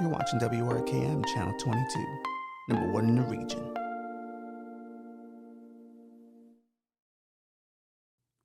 You're watching WRKM Channel 22, number one in the region.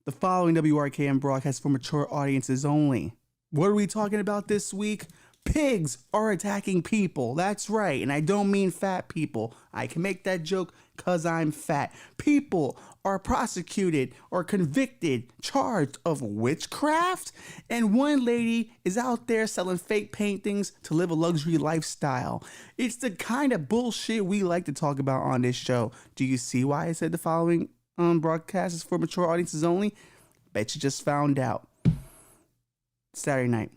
The following WRKM broadcast is for mature audiences only. What are we talking about this week? Pigs are attacking people. That's right. And I don't mean fat people. I can make that joke because I'm fat. People are prosecuted or convicted, charged of witchcraft. And one lady is out there selling fake paintings to live a luxury lifestyle. It's the kind of bullshit we like to talk about on this show. Do you see why I said the following broadcast is for mature audiences only? Bet you just found out. Saturday night.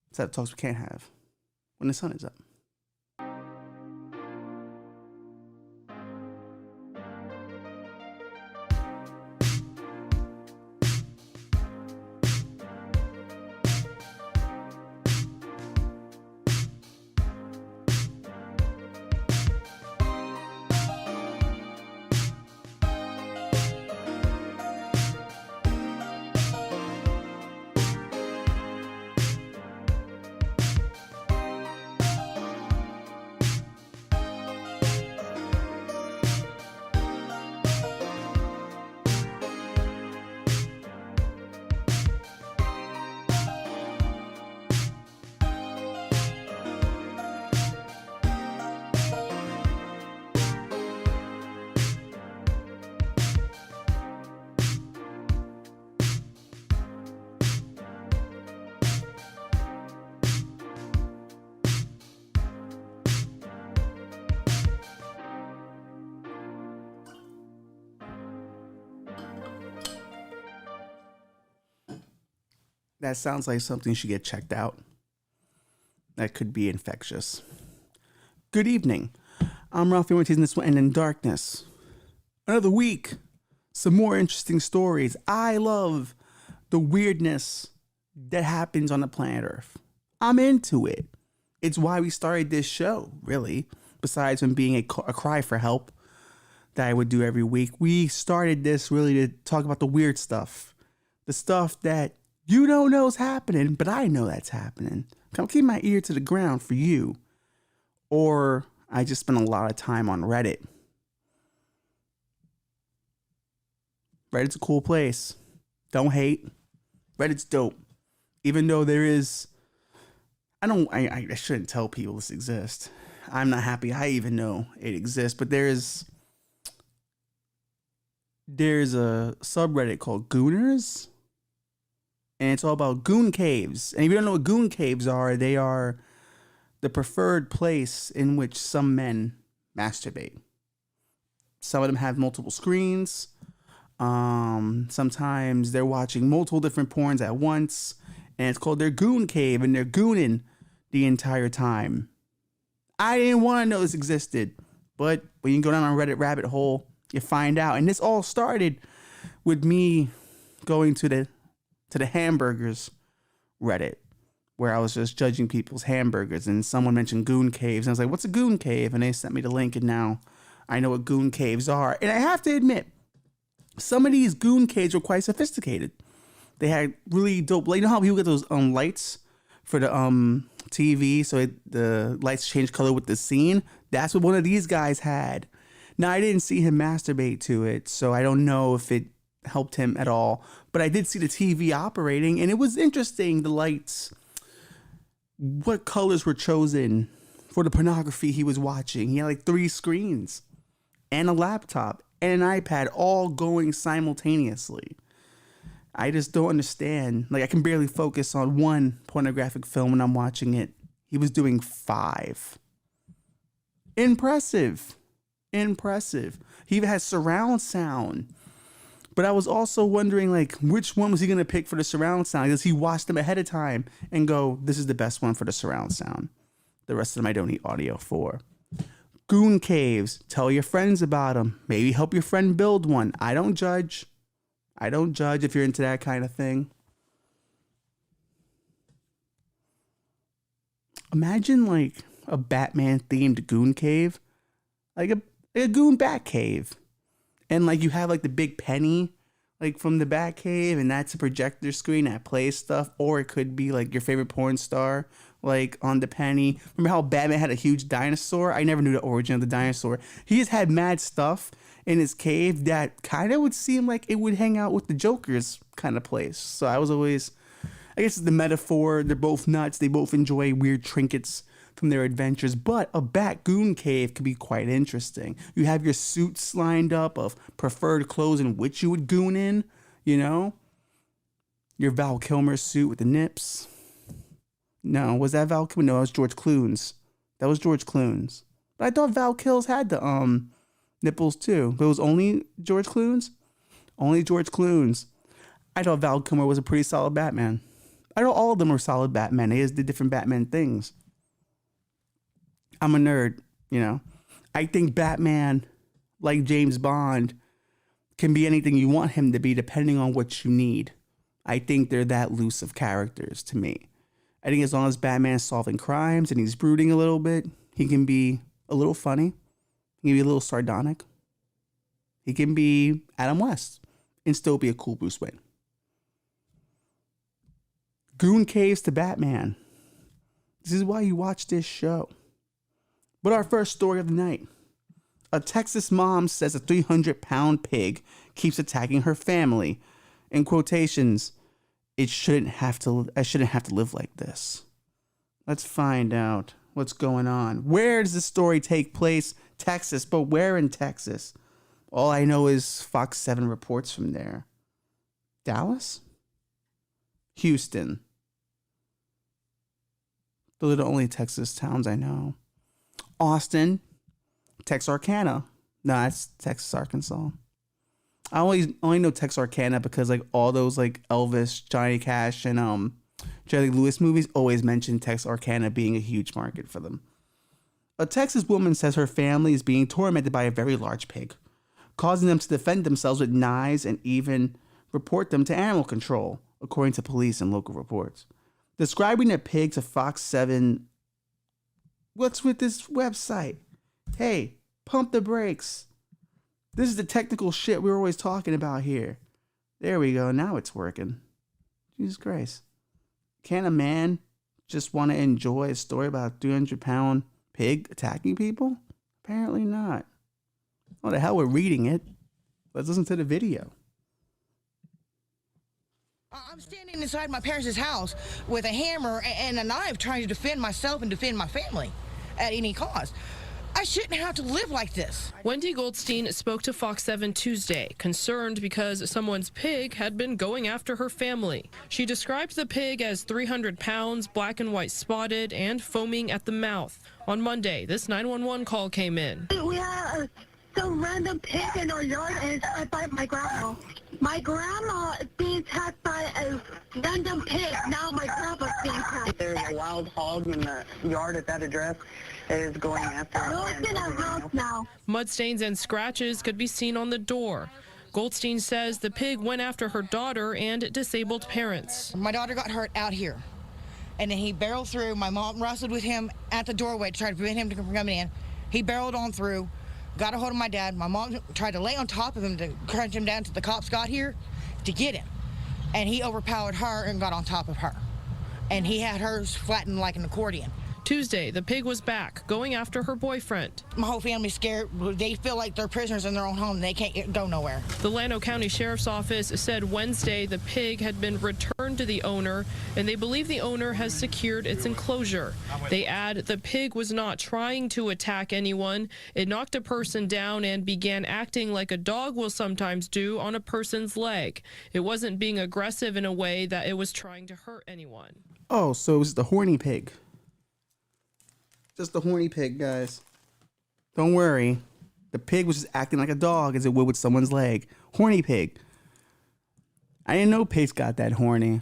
It's that talks we can't have when the sun is up. That sounds like something should get checked out. That could be infectious. Good evening. I'm Ralphie Ortiz, and this will end in darkness. Another week. Some more interesting stories. I love the weirdness that happens on the planet Earth. I'm into it. It's why we started this show, really. Besides from being a cry for help that I would do every week. We started this really to talk about the weird stuff. The stuff that you don't know is happening, but I know that's happening. Come keep my ear to the ground for you. Or I just spend a lot of time on Reddit. Reddit's a cool place. Don't hate. Reddit's dope. Even though there is... I shouldn't tell people this exists. I'm not happy I even know it exists, but there's a subreddit called Gooners. And it's all about goon caves. And if you don't know what goon caves are, they are the preferred place in which some men masturbate. Some of them have multiple screens. Sometimes they're watching multiple different porns at once. And it's called their goon cave. And they're gooning the entire time. I didn't want to know this existed. But when you go down a Reddit rabbit hole, you find out. And this all started with me going to the hamburgers Reddit, where I was just judging people's hamburgers, and someone mentioned goon caves, and I was like, what's a goon cave? And they sent me the link, and now I know what goon caves are. And I have to admit, some of these goon caves were quite sophisticated. They had really dope, you know how people get those lights for the TV, so the lights change color with the scene? That's what one of these guys had. Now, I didn't see him masturbate to it, so I don't know if it helped him at all, but I did see the TV operating, and it was interesting, the lights, what colors were chosen for the pornography he was watching. He had like 3 screens and a laptop and an iPad all going simultaneously. I just don't understand. Like, I can barely focus on one pornographic film when I'm watching it. He was doing 5. Impressive. He even has surround sound. But I was also wondering, like, which one was he going to pick for the surround sound? Does he watch them ahead of time and go, this is the best one for the surround sound? The rest of them I don't need audio for. Goon caves. Tell your friends about them. Maybe help your friend build one. I don't judge. If you're into that kind of thing. Imagine, like, a Batman-themed goon cave. Like a goon bat cave. And like you have like the big penny like from the Batcave, and that's a projector screen that plays stuff. Or it could be like your favorite porn star like on the penny. Remember how Batman had a huge dinosaur? I never knew the origin of the dinosaur. He just had mad stuff in his cave that kind of would seem like it would hang out with the Joker's kind of place. So I was always, I guess it's the metaphor. They're both nuts. They both enjoy weird trinkets from their adventures, but a Bat Goon cave could be quite interesting. You have your suits lined up of preferred clothes in which you would goon in, you know? Your Val Kilmer suit with the nips. No, was that Val Kilmer? No, that was George Clooney's. That was George Clooney's. But I thought Val Kills had the nipples too. But it was only George Clooney's? Only George Clooney's. I thought Val Kilmer was a pretty solid Batman. I thought all of them were solid Batman. They just did different Batman things. I'm a nerd, you know. I think Batman, like James Bond, can be anything you want him to be depending on what you need. I think they're that loose of characters to me. I think as long as Batman's solving crimes and he's brooding a little bit, he can be a little funny. He can be a little sardonic. He can be Adam West and still be a cool Bruce Wayne. Goon caves to Batman. This is why you watch this show. But our first story of the night. A Texas mom says a 300-pound pig keeps attacking her family. In quotations, I shouldn't have to live like this. Let's find out what's going on. Where does this story take place? Texas, but where in Texas? All I know is Fox 7 reports from there. Dallas? Houston. Those are the only Texas towns I know. Austin, Texarkana. No, that's Texas, Arkansas. I only know Texarkana because like all those like Elvis, Johnny Cash, and Jerry Lewis movies always mention Texarkana being a huge market for them. A Texas woman says her family is being tormented by a very large pig, causing them to defend themselves with knives and even report them to animal control, according to police and local reports. Describing the pig to Fox 7. What's with this website? Hey, pump the brakes. This is the technical shit we were always talking about here. There we go. Now it's working. Jesus Christ. Can a man just want to enjoy a story about a 300-pound pig attacking people? Apparently not. What the hell, we're reading it. Let's listen to the video. I'm standing inside my parents' house with a hammer and a knife trying to defend myself and defend my family at any cost. I shouldn't have to live like this. Wendy Goldstein spoke to Fox 7 Tuesday, concerned because someone's pig had been going after her family. She described the pig as 300 pounds, black and white spotted, and foaming at the mouth. On Monday, this 911 call came in. We had some random pig in our yard and it's attacked by my grandma. My grandma is being attacked by a random pig. Now my grandpa's being attacked. There's a wild hog in the yard at that address. It is going after her. No, it's in our house now. Mud stains and scratches could be seen on the door. Goldstein says the pig went after her daughter and disabled parents. My daughter got hurt out here, and then he barreled through. My mom wrestled with him at the doorway to try to prevent him from coming in. He barreled on through, got a hold of my dad. My mom tried to lay on top of him to crunch him down until the cops got here to get him. And he overpowered her and got on top of her. And he had hers flattened like an accordion. Tuesday, the pig was back, going after her boyfriend. My whole family's scared. They feel like they're prisoners in their own home. They can't go nowhere. The Llano County Sheriff's Office said Wednesday the pig had been returned to the owner, and they believe the owner has secured its enclosure. They add the pig was not trying to attack anyone. It knocked a person down and began acting like a dog will sometimes do on a person's leg. It wasn't being aggressive in a way that it was trying to hurt anyone. Oh, so it was the horny pig. Just a horny pig, guys. Don't worry. The pig was just acting like a dog as it would with someone's leg. Horny pig. I didn't know pigs got that horny.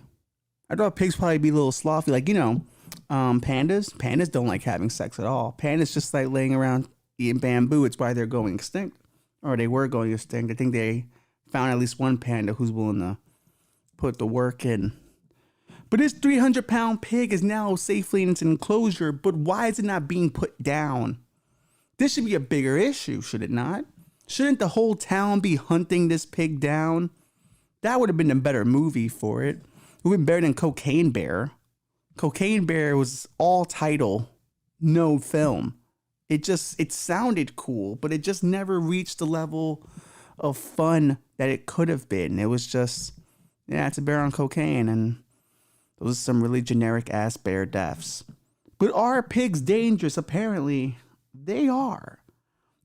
I thought pigs probably be a little slothy. Like, you know, pandas. Pandas don't like having sex at all. Pandas just like laying around eating bamboo. It's why they're going extinct. Or they were going extinct. I think they found at least one panda who's willing to put the work in. But this 300-pound pig is now safely in its enclosure, but why is it not being put down? This should be a bigger issue, should it not? Shouldn't the whole town be hunting this pig down? That would have been a better movie for it. It would have been better than Cocaine Bear. Cocaine Bear was all title, no film. It sounded cool, but it just never reached the level of fun that it could have been. It was just, yeah, it's a bear on cocaine, and those are some really generic ass bear deaths. But are pigs dangerous? Apparently, they are.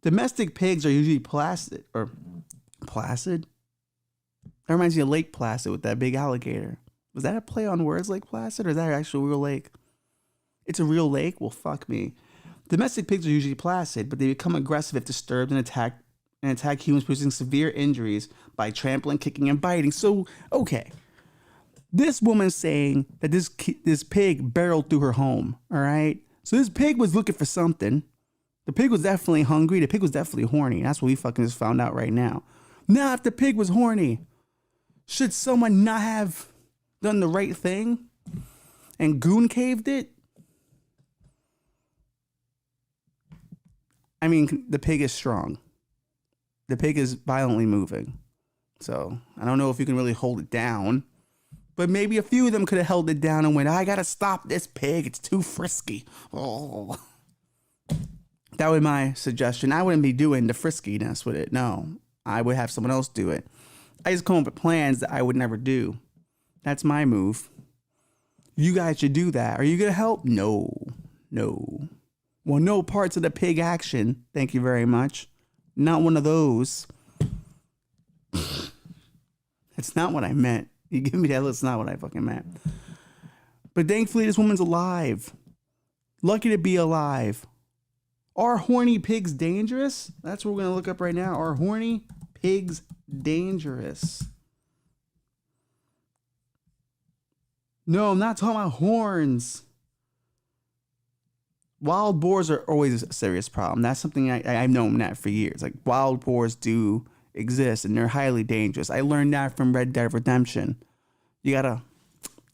Domestic pigs are usually placid. That reminds me of Lake Placid with that big alligator. Was that a play on words, Lake Placid, or is that an actual real lake? It's a real lake? Well, fuck me. Domestic pigs are usually placid, but they become aggressive if disturbed and attack humans, producing severe injuries by trampling, kicking, and biting. So, okay. This woman's saying that this pig barreled through her home, all right? So this pig was looking for something. The pig was definitely hungry. The pig was definitely horny. That's what we fucking just found out right now. Now, if the pig was horny, should someone not have done the right thing and goon caved it? I mean, the pig is strong. The pig is violently moving. So I don't know if you can really hold it down. But maybe a few of them could have held it down and went, I gotta stop this pig. It's too frisky. Oh. That would be my suggestion. I wouldn't be doing the friskiness with it. No, I would have someone else do it. I just come up with plans that I would never do. That's my move. You guys should do that. Are you going to help? No. Well, no parts of the pig action. Thank you very much. Not one of those. That's not what I meant. You give me that look. It's not what I fucking meant. But thankfully, this woman's alive. Lucky to be alive. Are horny pigs dangerous? That's what we're going to look up right now. Are horny pigs dangerous? No, I'm not talking about horns. Wild boars are always a serious problem. That's something I've known that for years. Like, wild boars do exist, and they're highly dangerous. I learned that from Red Dead Redemption. You got to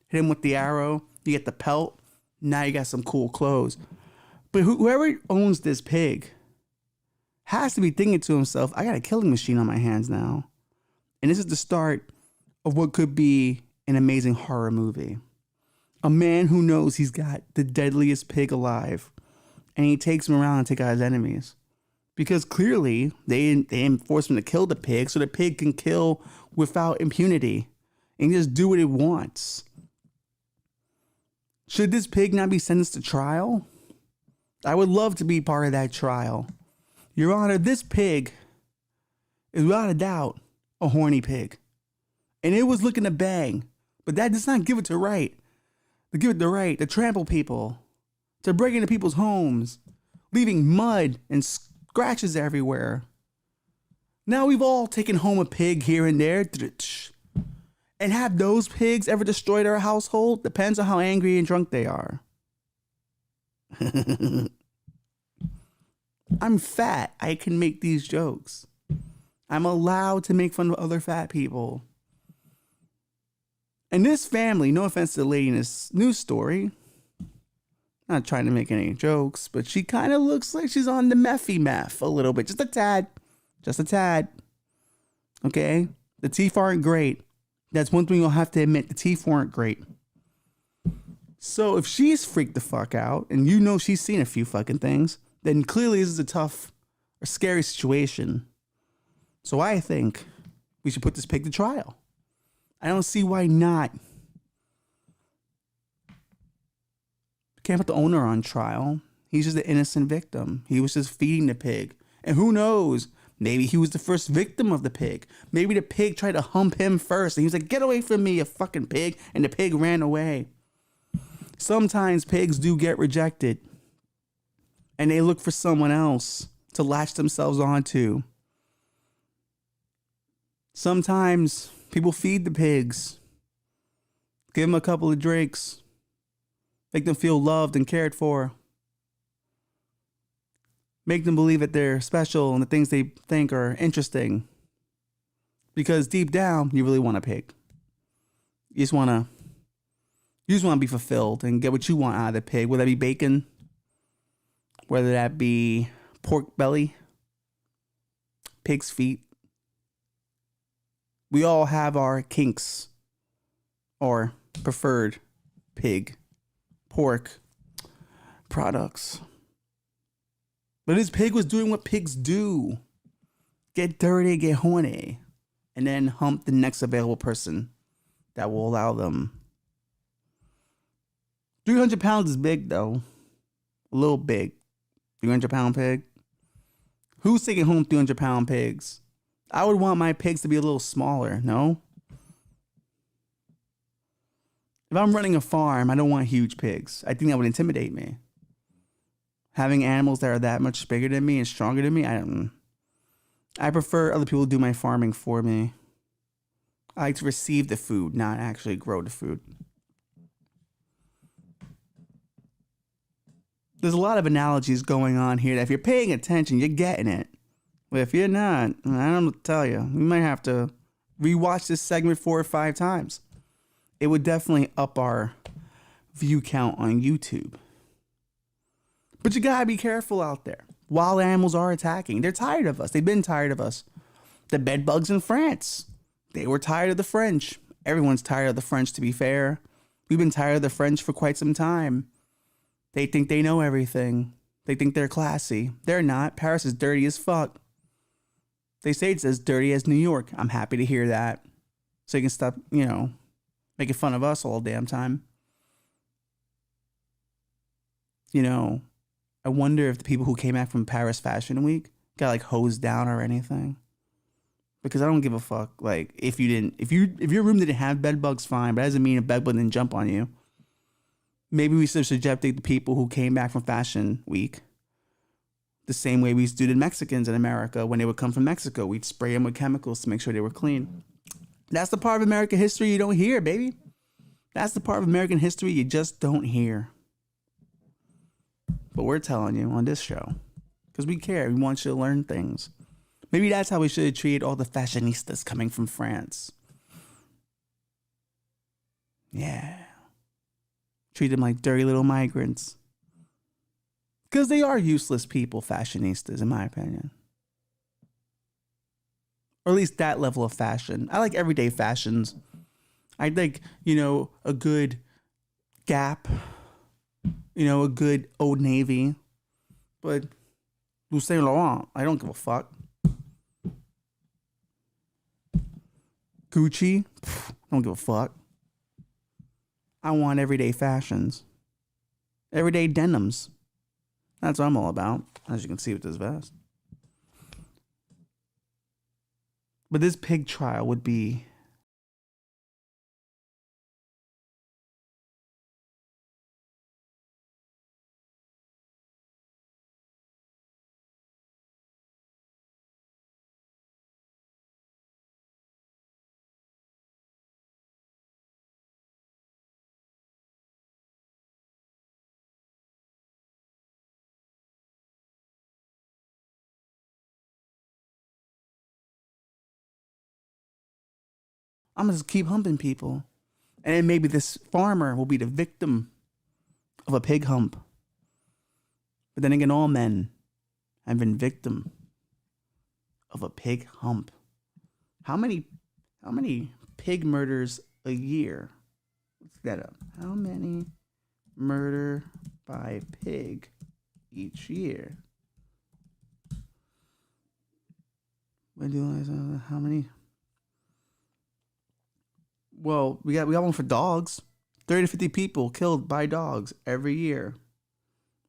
hit him with the arrow. You get the pelt. Now you got some cool clothes. But whoever owns this pig has to be thinking to himself, I got a killing machine on my hands now. And this is the start of what could be an amazing horror movie. A man who knows he's got the deadliest pig alive, and he takes him around and take out his enemies. Because clearly they didn't force him to kill the pig, so the pig can kill without impunity and just do what it wants. Should this pig not be sentenced to trial? I would love to be part of that trial. Your Honor, this pig is without a doubt a horny pig. And it was looking to bang, but that does not give it the right. To give it the right to trample people, to break into people's homes, leaving mud and scratches everywhere. Now we've all taken home a pig here and there. And have those pigs ever destroyed our household? Depends on how angry and drunk they are. I'm fat. I can make these jokes. I'm allowed to make fun of other fat people. And this family, no offense to the lady in this news story, not trying to make any jokes, but she kind of looks like she's on the meth a little bit. Just a tad. Okay? The teeth aren't great. That's one thing you'll have to admit. The teeth weren't great. So if she's freaked the fuck out, and you know she's seen a few fucking things, then clearly this is a tough or scary situation. So I think we should put this pig to trial. I don't see why not. Can't put the owner on trial. He's just an innocent victim. He was just feeding the pig. And who knows? Maybe he was the first victim of the pig. Maybe the pig tried to hump him first. And he was like, get away from me, you fucking pig. And the pig ran away. Sometimes pigs do get rejected. And they look for someone else to latch themselves onto. Sometimes people feed the pigs. Give them a couple of drinks. Make them feel loved and cared for. Make them believe that they're special and the things they think are interesting. Because deep down, you really want a pig. You just want to be fulfilled and get what you want out of the pig. Whether that be bacon, whether that be pork belly, pig's feet. We all have our kinks or preferred pig pork products. But this pig was doing what pigs do. Get dirty, get horny, and then hump the next available person that will allow them. 300 pounds is big, though. A little big. 300-pound pig. Who's taking home 300-pound pigs? I would want my pigs to be a little smaller, no? If I'm running a farm, I don't want huge pigs. I think that would intimidate me. Having animals that are that much bigger than me and stronger than me, I prefer other people do my farming for me. I like to receive the food, not actually grow the food. There's a lot of analogies going on here that if you're paying attention, you're getting it. But if you're not, I don't know what to tell you. We might have to rewatch this segment 4 or 5 times. It would definitely up our view count on YouTube. But you gotta be careful out there. Wild animals are attacking. They're tired of us. They've been tired of us. The bedbugs in France. They were tired of the French. Everyone's tired of the French, to be fair. We've been tired of the French for quite some time. They think they know everything. They think they're classy. They're not. Paris is dirty as fuck. They say it's as dirty as New York. I'm happy to hear that. So you can stop, making fun of us all the damn time. I wonder if the people who came back from Paris Fashion Week got like hosed down or anything. Because I don't give a fuck. Like if your room didn't have bed bugs, fine, but that doesn't mean a bed bug didn't jump on you. Maybe we should subject the people who came back from Fashion Week the same way we used to do the Mexicans in America when they would come from Mexico. We'd spray them with chemicals to make sure they were clean. That's the part of American history you don't hear, baby. That's the part of American history you just don't hear. But we're telling you on this show because we care. We want you to learn things. Maybe that's how we should have treated all the fashionistas coming from France. Yeah. Treat them like dirty little migrants. Because they are useless people, fashionistas, in my opinion. Or at least that level of fashion. I like everyday fashions. I like, a good Gap. A good Old Navy. But Saint Laurent, I don't give a fuck. Gucci, don't give a fuck. I want everyday fashions. Everyday denims. That's what I'm all about, as you can see with this vest. But this pig trial would be... I'm going to just keep humping people. And then maybe this farmer will be the victim of a pig hump. But then again, all men have been victim of a pig hump. How many pig murders a year? Let's get that up. How many murder by pig each year? How many? Well, we got one for dogs. 30 to 50 people killed by dogs every year.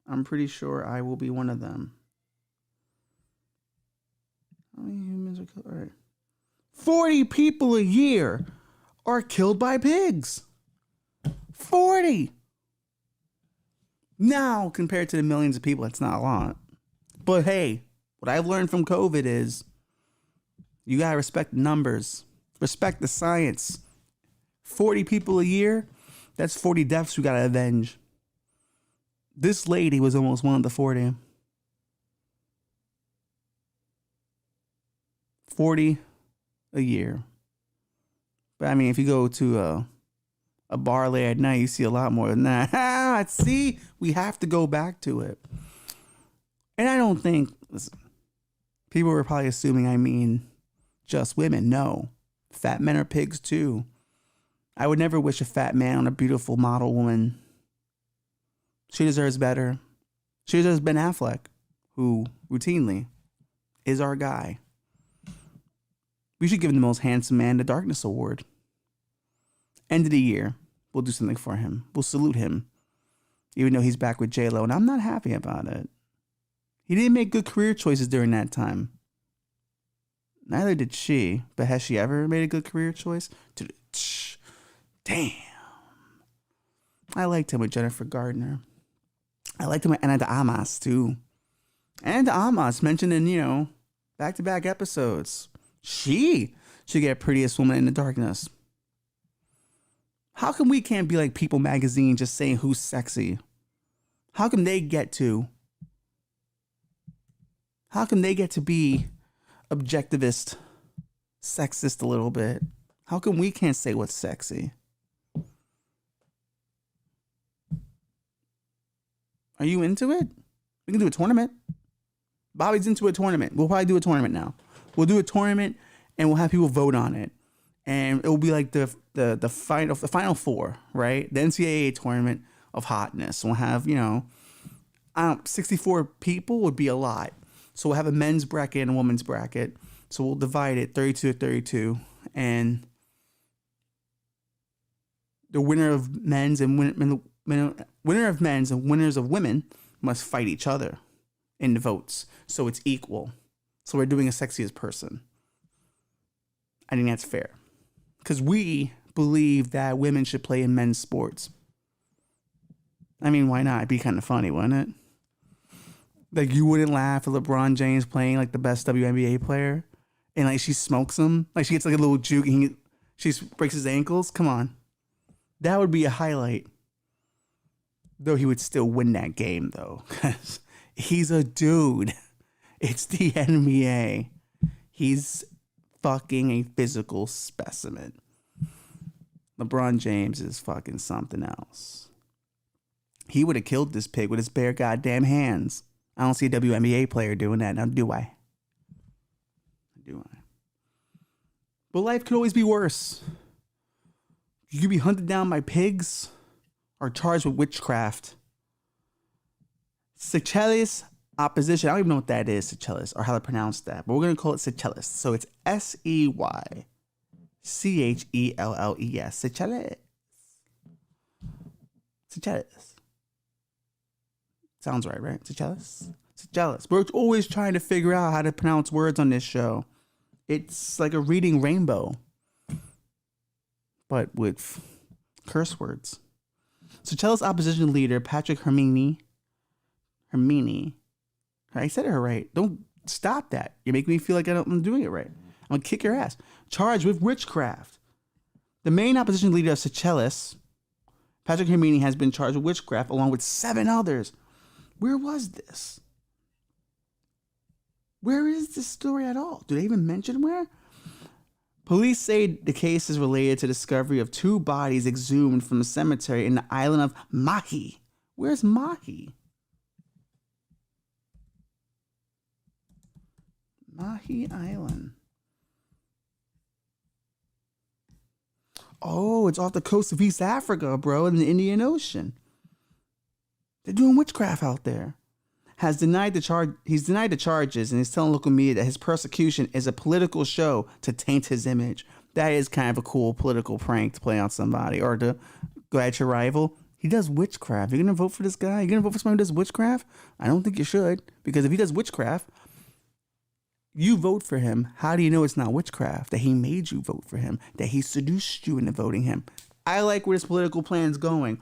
I'm pretty sure I will be one of them. How many humans are killed? All right. 40 people a year are killed by pigs. 40. Now, compared to the millions of people, that's not a lot. But hey, what I've learned from COVID is you got to respect numbers. Respect the science. 40 people a year, that's 40 deaths we got to avenge. This lady was almost one of the 40. 40 a year. But I mean, if you go to a bar late at night, you see a lot more than that. See, we have to go back to it. And I don't think, listen, people were probably assuming I mean just women. No, fat men are pigs too. I would never wish a fat man on a beautiful model woman. She deserves better. She deserves Ben Affleck, who routinely is our guy. We should give him the most handsome man in the darkness award. End of the year, we'll do something for him. We'll salute him, even though he's back with J-Lo, and I'm not happy about it. He didn't make good career choices during that time. Neither did she, but has she ever made a good career choice? Damn. I liked him with Jennifer Gardner. I liked him with Ana de Armas, too. Ana de Armas mentioned in, back-to-back episodes. She should get Prettiest Woman in the Darkness. How come we can't be like People magazine just saying who's sexy? How come they get to be objectivist, sexist a little bit? How come we can't say what's sexy? Are you into it? We can do a tournament. Bobby's into a tournament. We'll probably do a tournament now. We'll do a tournament and we'll have people vote on it. And it will be like the final four, right? The NCAA tournament of hotness. We'll have, 64 people would be a lot. So we'll have a men's bracket and a women's bracket. So we'll divide it 32 to 32. And the winner of men's and winner of men's and winners of women must fight each other in the votes. So it's equal. So we're doing a sexiest person. I think that's fair. Because we believe that women should play in men's sports. I mean, why not? It'd be kind of funny, wouldn't it? Like, you wouldn't laugh at LeBron James playing like the best WNBA player. And like, she smokes him. Like, she gets like a little juke and she breaks his ankles. Come on. That would be a highlight. Though he would still win that game, though. Because he's a dude. It's the NBA. He's fucking a physical specimen. LeBron James is fucking something else. He would have killed this pig with his bare goddamn hands. I don't see a WNBA player doing that. Now, do I? But life could always be worse. You could be hunted down by pigs or charged with witchcraft. Seychelles opposition. I don't even know what that is, Seychelles, or how to pronounce that. But we're going to call it Seychelles. So it's Seychelles. Seychelles. Seychelles. Sounds right? Seychelles? Seychelles. We're always trying to figure out how to pronounce words on this show. It's like a reading rainbow, but with curse words. Seychelles opposition leader Patrick Hermini. I said it right. Don't stop that. You make me feel like I'm doing it right. I'm going to kick your ass. Charged with witchcraft. The main opposition leader of Seychelles, Patrick Hermini, has been charged with witchcraft along with 7 others. Where was this? Where is this story at all? Do they even mention where? Police say the case is related to the discovery of 2 bodies exhumed from a cemetery in the island of Mahi. Where's Mahi? Mahi Island. Oh, it's off the coast of East Africa, bro, in the Indian Ocean. They're doing witchcraft out there. He's denied the charges and he's telling local media that his persecution is a political show to taint his image. That is kind of a cool political prank to play on somebody or to go at your rival. He does witchcraft. You're going to vote for this guy? You're going to vote for someone who does witchcraft? I don't think you should, because if he does witchcraft, you vote for him. How do you know it's not witchcraft? That he made you vote for him, that he seduced you into voting him. I like where this political plan is going.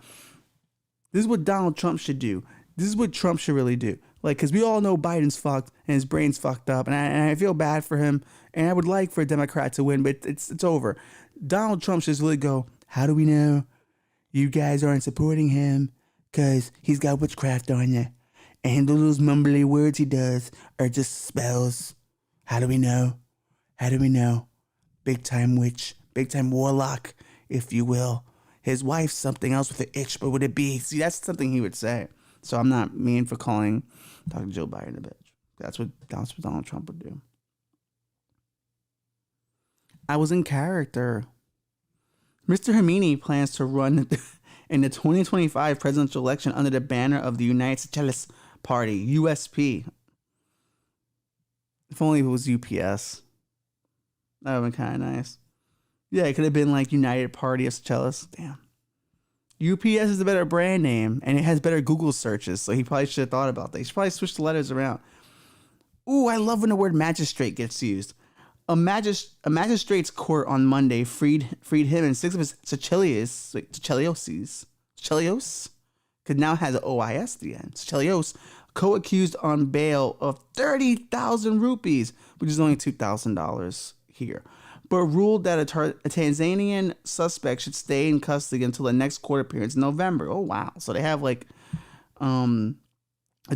This is what Donald Trump should do. This is what Trump should really do. Like, because we all know Biden's fucked and his brain's fucked up, and I feel bad for him, and I would like for a Democrat to win, but it's over. Donald Trump should really go, how do we know you guys aren't supporting him? Because he's got witchcraft on you. And those mumbly words he does are just spells. How do we know? How do we know? Big time witch, big time warlock, if you will. His wife's something else with an itch, but would it be? See, that's something he would say. So I'm not mean for talking Joe Biden a bitch. That's what Donald Trump would do. I was in character. Mr. Hermini plans to run in the 2025 presidential election under the banner of the United Socialist Party, USP. If only it was UPS. That would have been kind of nice. Yeah, it could have been like United Party of Socialists. Damn. UPS is a better brand name, and it has better Google searches, so he probably should have thought about that. He should probably switch the letters around. Ooh, I love when the word magistrate gets used. A magistrate's court on Monday freed him and 6 of his Sicelios, could now has an OIS at the end. Sicelios, co-accused on bail of 30,000 rupees, which is only $2,000 here, but ruled that a Tanzanian suspect should stay in custody until the next court appearance in November. Oh, wow. So they have like a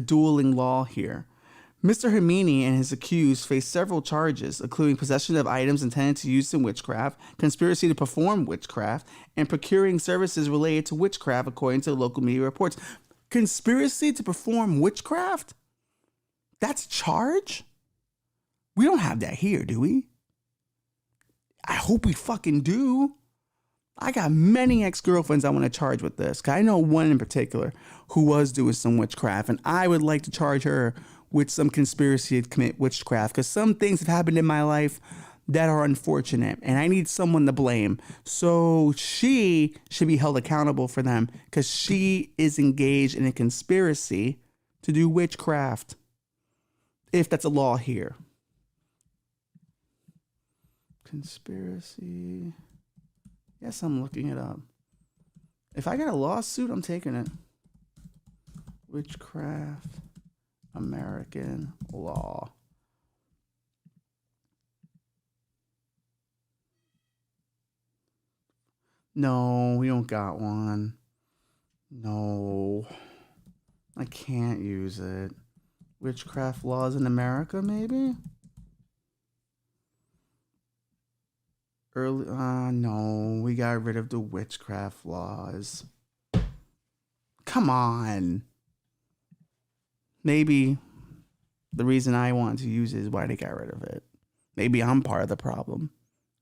dueling law here. Mr. Hermini and his accused face several charges, including possession of items intended to use in witchcraft, conspiracy to perform witchcraft, and procuring services related to witchcraft, according to local media reports. Conspiracy to perform witchcraft? That's a charge? We don't have that here, do we? I hope we fucking do. I got many ex-girlfriends I want to charge with this. I know one in particular who was doing some witchcraft, and I would like to charge her with some conspiracy to commit witchcraft, because some things have happened in my life that are unfortunate, and I need someone to blame. So she should be held accountable for them, because she is engaged in a conspiracy to do witchcraft, if that's a law here. Conspiracy. Yes, I'm looking it up. If I get a lawsuit, I'm taking it. Witchcraft, American law. No, we don't got one. No, I can't use it. Witchcraft laws in America, maybe? No, we got rid of the witchcraft laws. Come on. Maybe the reason I want to use it is why they got rid of it. Maybe I'm part of the problem.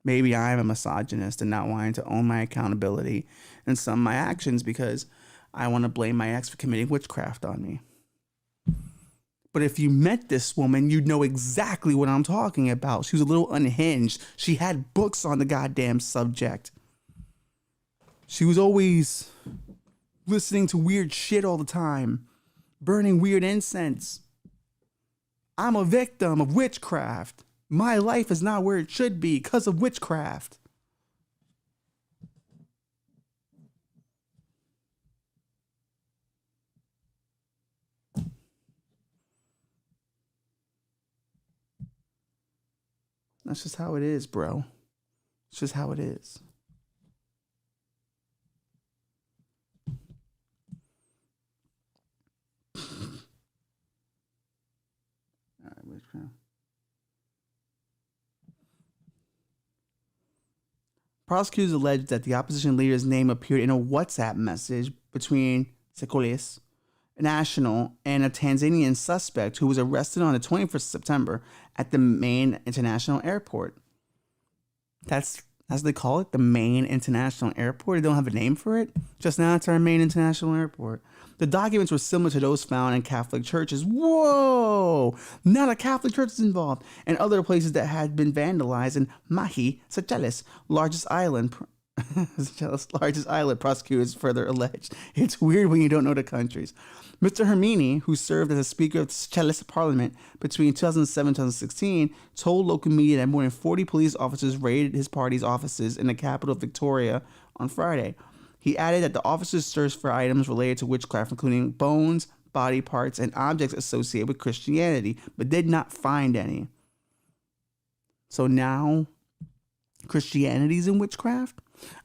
Maybe I'm a misogynist and not wanting to own my accountability and some of my actions because I want to blame my ex for committing witchcraft on me. But if you met this woman, you'd know exactly what I'm talking about. She was a little unhinged. She had books on the goddamn subject. She was always listening to weird shit all the time, burning weird incense. I'm a victim of witchcraft. My life is not where it should be because of witchcraft. That's just how it is, bro. It's just how it is. All right, witchcraft. Prosecutors alleged that the opposition leader's name appeared in a WhatsApp message between Sekolis national and a Tanzanian suspect who was arrested on the 21st of September at the Main International Airport. That's as they call it, the Main International Airport. They don't have a name for it. Just now it's our Main International Airport. The documents were similar to those found in Catholic churches. Whoa! Not a Catholic church is involved. And other places that had been vandalized in Mahi, Seychelles, largest island, prosecutors further alleged. It's weird when you don't know the countries. Mr. Hermini, who served as a Speaker of the Seychelles Parliament between 2007 and 2016, told local media that more than 40 police officers raided his party's offices in the capital, Victoria, on Friday. He added that the officers searched for items related to witchcraft, including bones, body parts, and objects associated with Christianity, but did not find any. So now, Christianity's in witchcraft?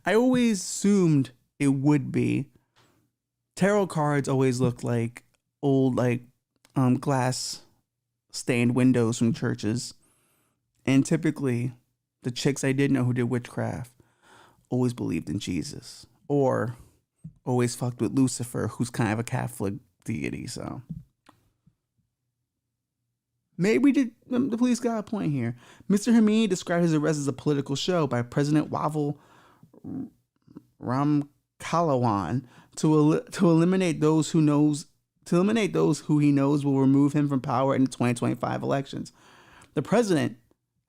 I always assumed it would be. Tarot cards always looked like old, glass stained windows from churches. And typically, the chicks I did know who did witchcraft always believed in Jesus. Or always fucked with Lucifer, who's kind of a Catholic deity, so. Maybe the police got a point here. Mr. Hamid described his arrest as a political show by President Wavel Kalawan to eliminate those who he knows will remove him from power in the 2025 elections. The president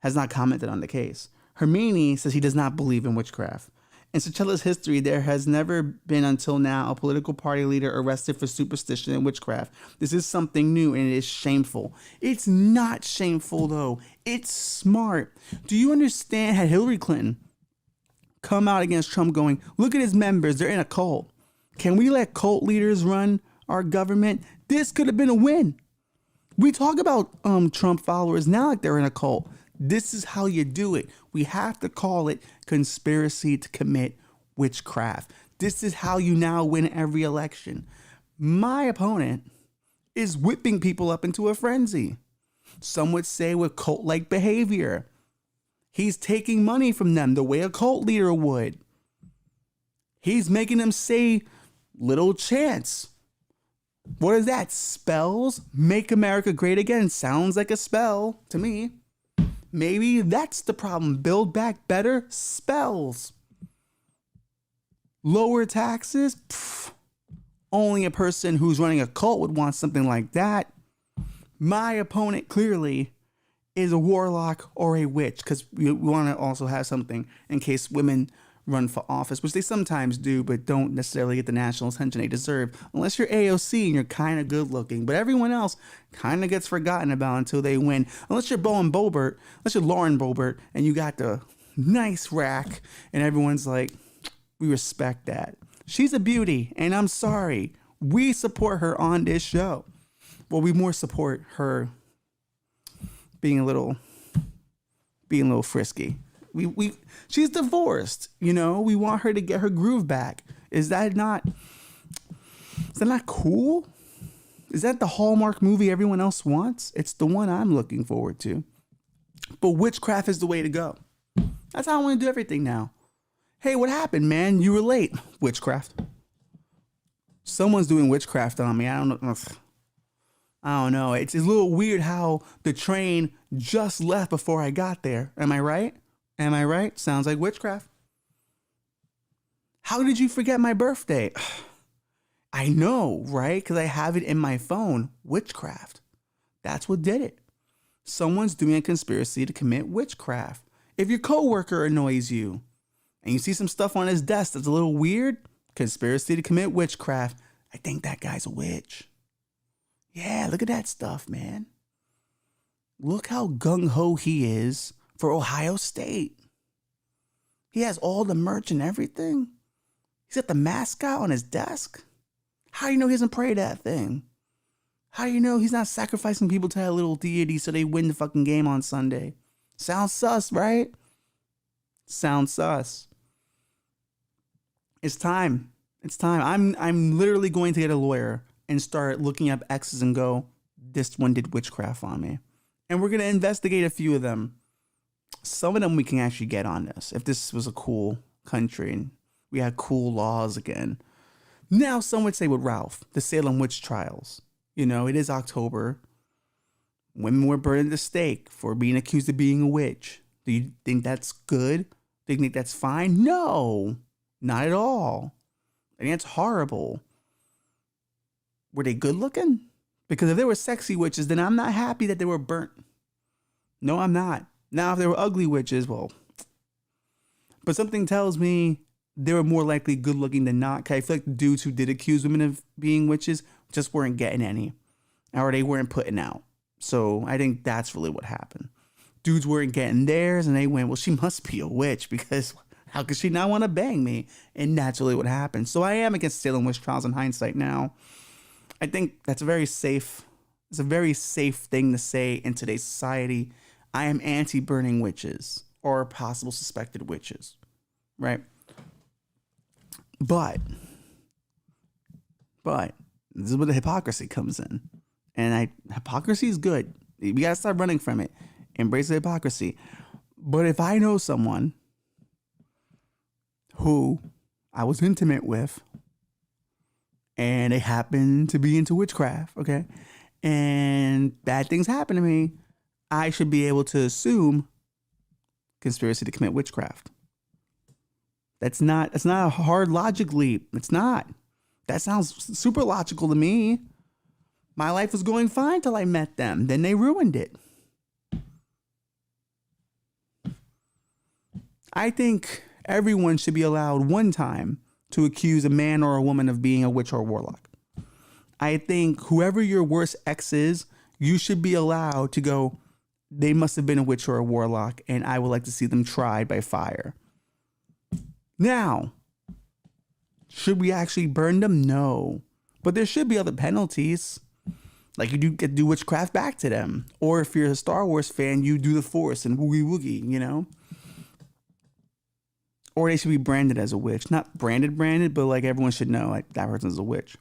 has not commented on the case. Hermini says he does not believe in witchcraft. In Seychello's history, there has never been until now a political party leader arrested for superstition and witchcraft. This is something new and it is shameful. It's not shameful though. It's smart. Do you understand? Had Hillary Clinton come out against Trump going, look at his members, they're in a cult. Can we let cult leaders run our government? This could have been a win. We talk about Trump followers now like they're in a cult. This is how you do it. We have to call it conspiracy to commit witchcraft. This is how you now win every election. My opponent is whipping people up into a frenzy. Some would say with cult-like behavior. He's taking money from them the way a cult leader would. He's making them say little chants. What is that? Spells? Make America great again. Sounds like a spell to me. Maybe that's the problem. Build back better? Spells. Lower taxes? Pfft. Only a person who's running a cult would want something like that. My opponent clearly is a warlock or a witch, because we want to also have something in case women run for office, which they sometimes do, but don't necessarily get the national attention they deserve, unless you're AOC and you're kind of good looking. But everyone else kind of gets forgotten about until they win. Unless you're Lauren Boebert, and you got the nice rack, and everyone's like, we respect that. She's a beauty, and I'm sorry. We support her on this show. Well, we more support her being a little frisky. She's divorced, you know. We want her to get her groove back. Is that not cool? Is that the Hallmark movie everyone else wants? It's the one I'm looking forward to. But witchcraft is the way to go. That's how I want to do everything now. Hey, what happened, man? You were late. Witchcraft. Someone's doing witchcraft on me. I don't know. It's a little weird how the train just left before I got there. Am I right? Sounds like witchcraft. How did you forget my birthday? I know, right? Because I have it in my phone. Witchcraft. That's what did it. Someone's doing a conspiracy to commit witchcraft. If your coworker annoys you and you see some stuff on his desk that's a little weird, conspiracy to commit witchcraft. I think that guy's a witch. Yeah, look at that stuff, man. Look how gung-ho he is for Ohio State. He has all the merch and everything. He's got the mascot on his desk. How do you know he doesn't pray that thing? How do you know he's not sacrificing people to that little deity so they win the fucking game on Sunday? Sounds sus, right? Sounds sus. It's time. I'm literally going to get a lawyer and start looking up X's and go, this one did witchcraft on me. And we're going to investigate a few of them. Some of them we can actually get on this. If this was a cool country and we had cool laws again. Now, some would say with Ralph, the Salem witch trials. You know, it is October. Women were burned at the stake for being accused of being a witch. Do you think that's good? Do you think that's fine? No, not at all. I think that's horrible. Were they good looking? Because if they were sexy witches, then I'm not happy that they were burnt. No, I'm not. Now, if they were ugly witches, well, but something tells me they were more likely good looking than not. Cause I feel like the dudes who did accuse women of being witches just weren't getting any, or they weren't putting out. So I think that's really what happened. Dudes weren't getting theirs, and they went, well, she must be a witch because how could she not want to bang me? And that's really what happened. So I am against Salem witch trials in hindsight now. I think that's a very safe thing to say in today's society. I am anti-burning witches or possible suspected witches, right? But this is where the hypocrisy comes in. And hypocrisy is good. We got to stop running from it. Embrace the hypocrisy. But if I know someone who I was intimate with and they happen to be into witchcraft, okay, and bad things happen to me, I should be able to assume conspiracy to commit witchcraft. That's not a hard logic leap. It's not. That sounds super logical to me. My life was going fine till I met them. Then they ruined it. I think everyone should be allowed one time to accuse a man or a woman of being a witch or a warlock. I think whoever your worst ex is, you should be allowed to go, they must have been a witch or a warlock, and I would like to see them tried by fire. Now, should we actually burn them? No. But there should be other penalties. Like you do get to do witchcraft back to them. Or if you're a Star Wars fan, you do the Force and woogie woogie, you know? Or they should be branded as a witch. Not branded, but like everyone should know like that person's a witch.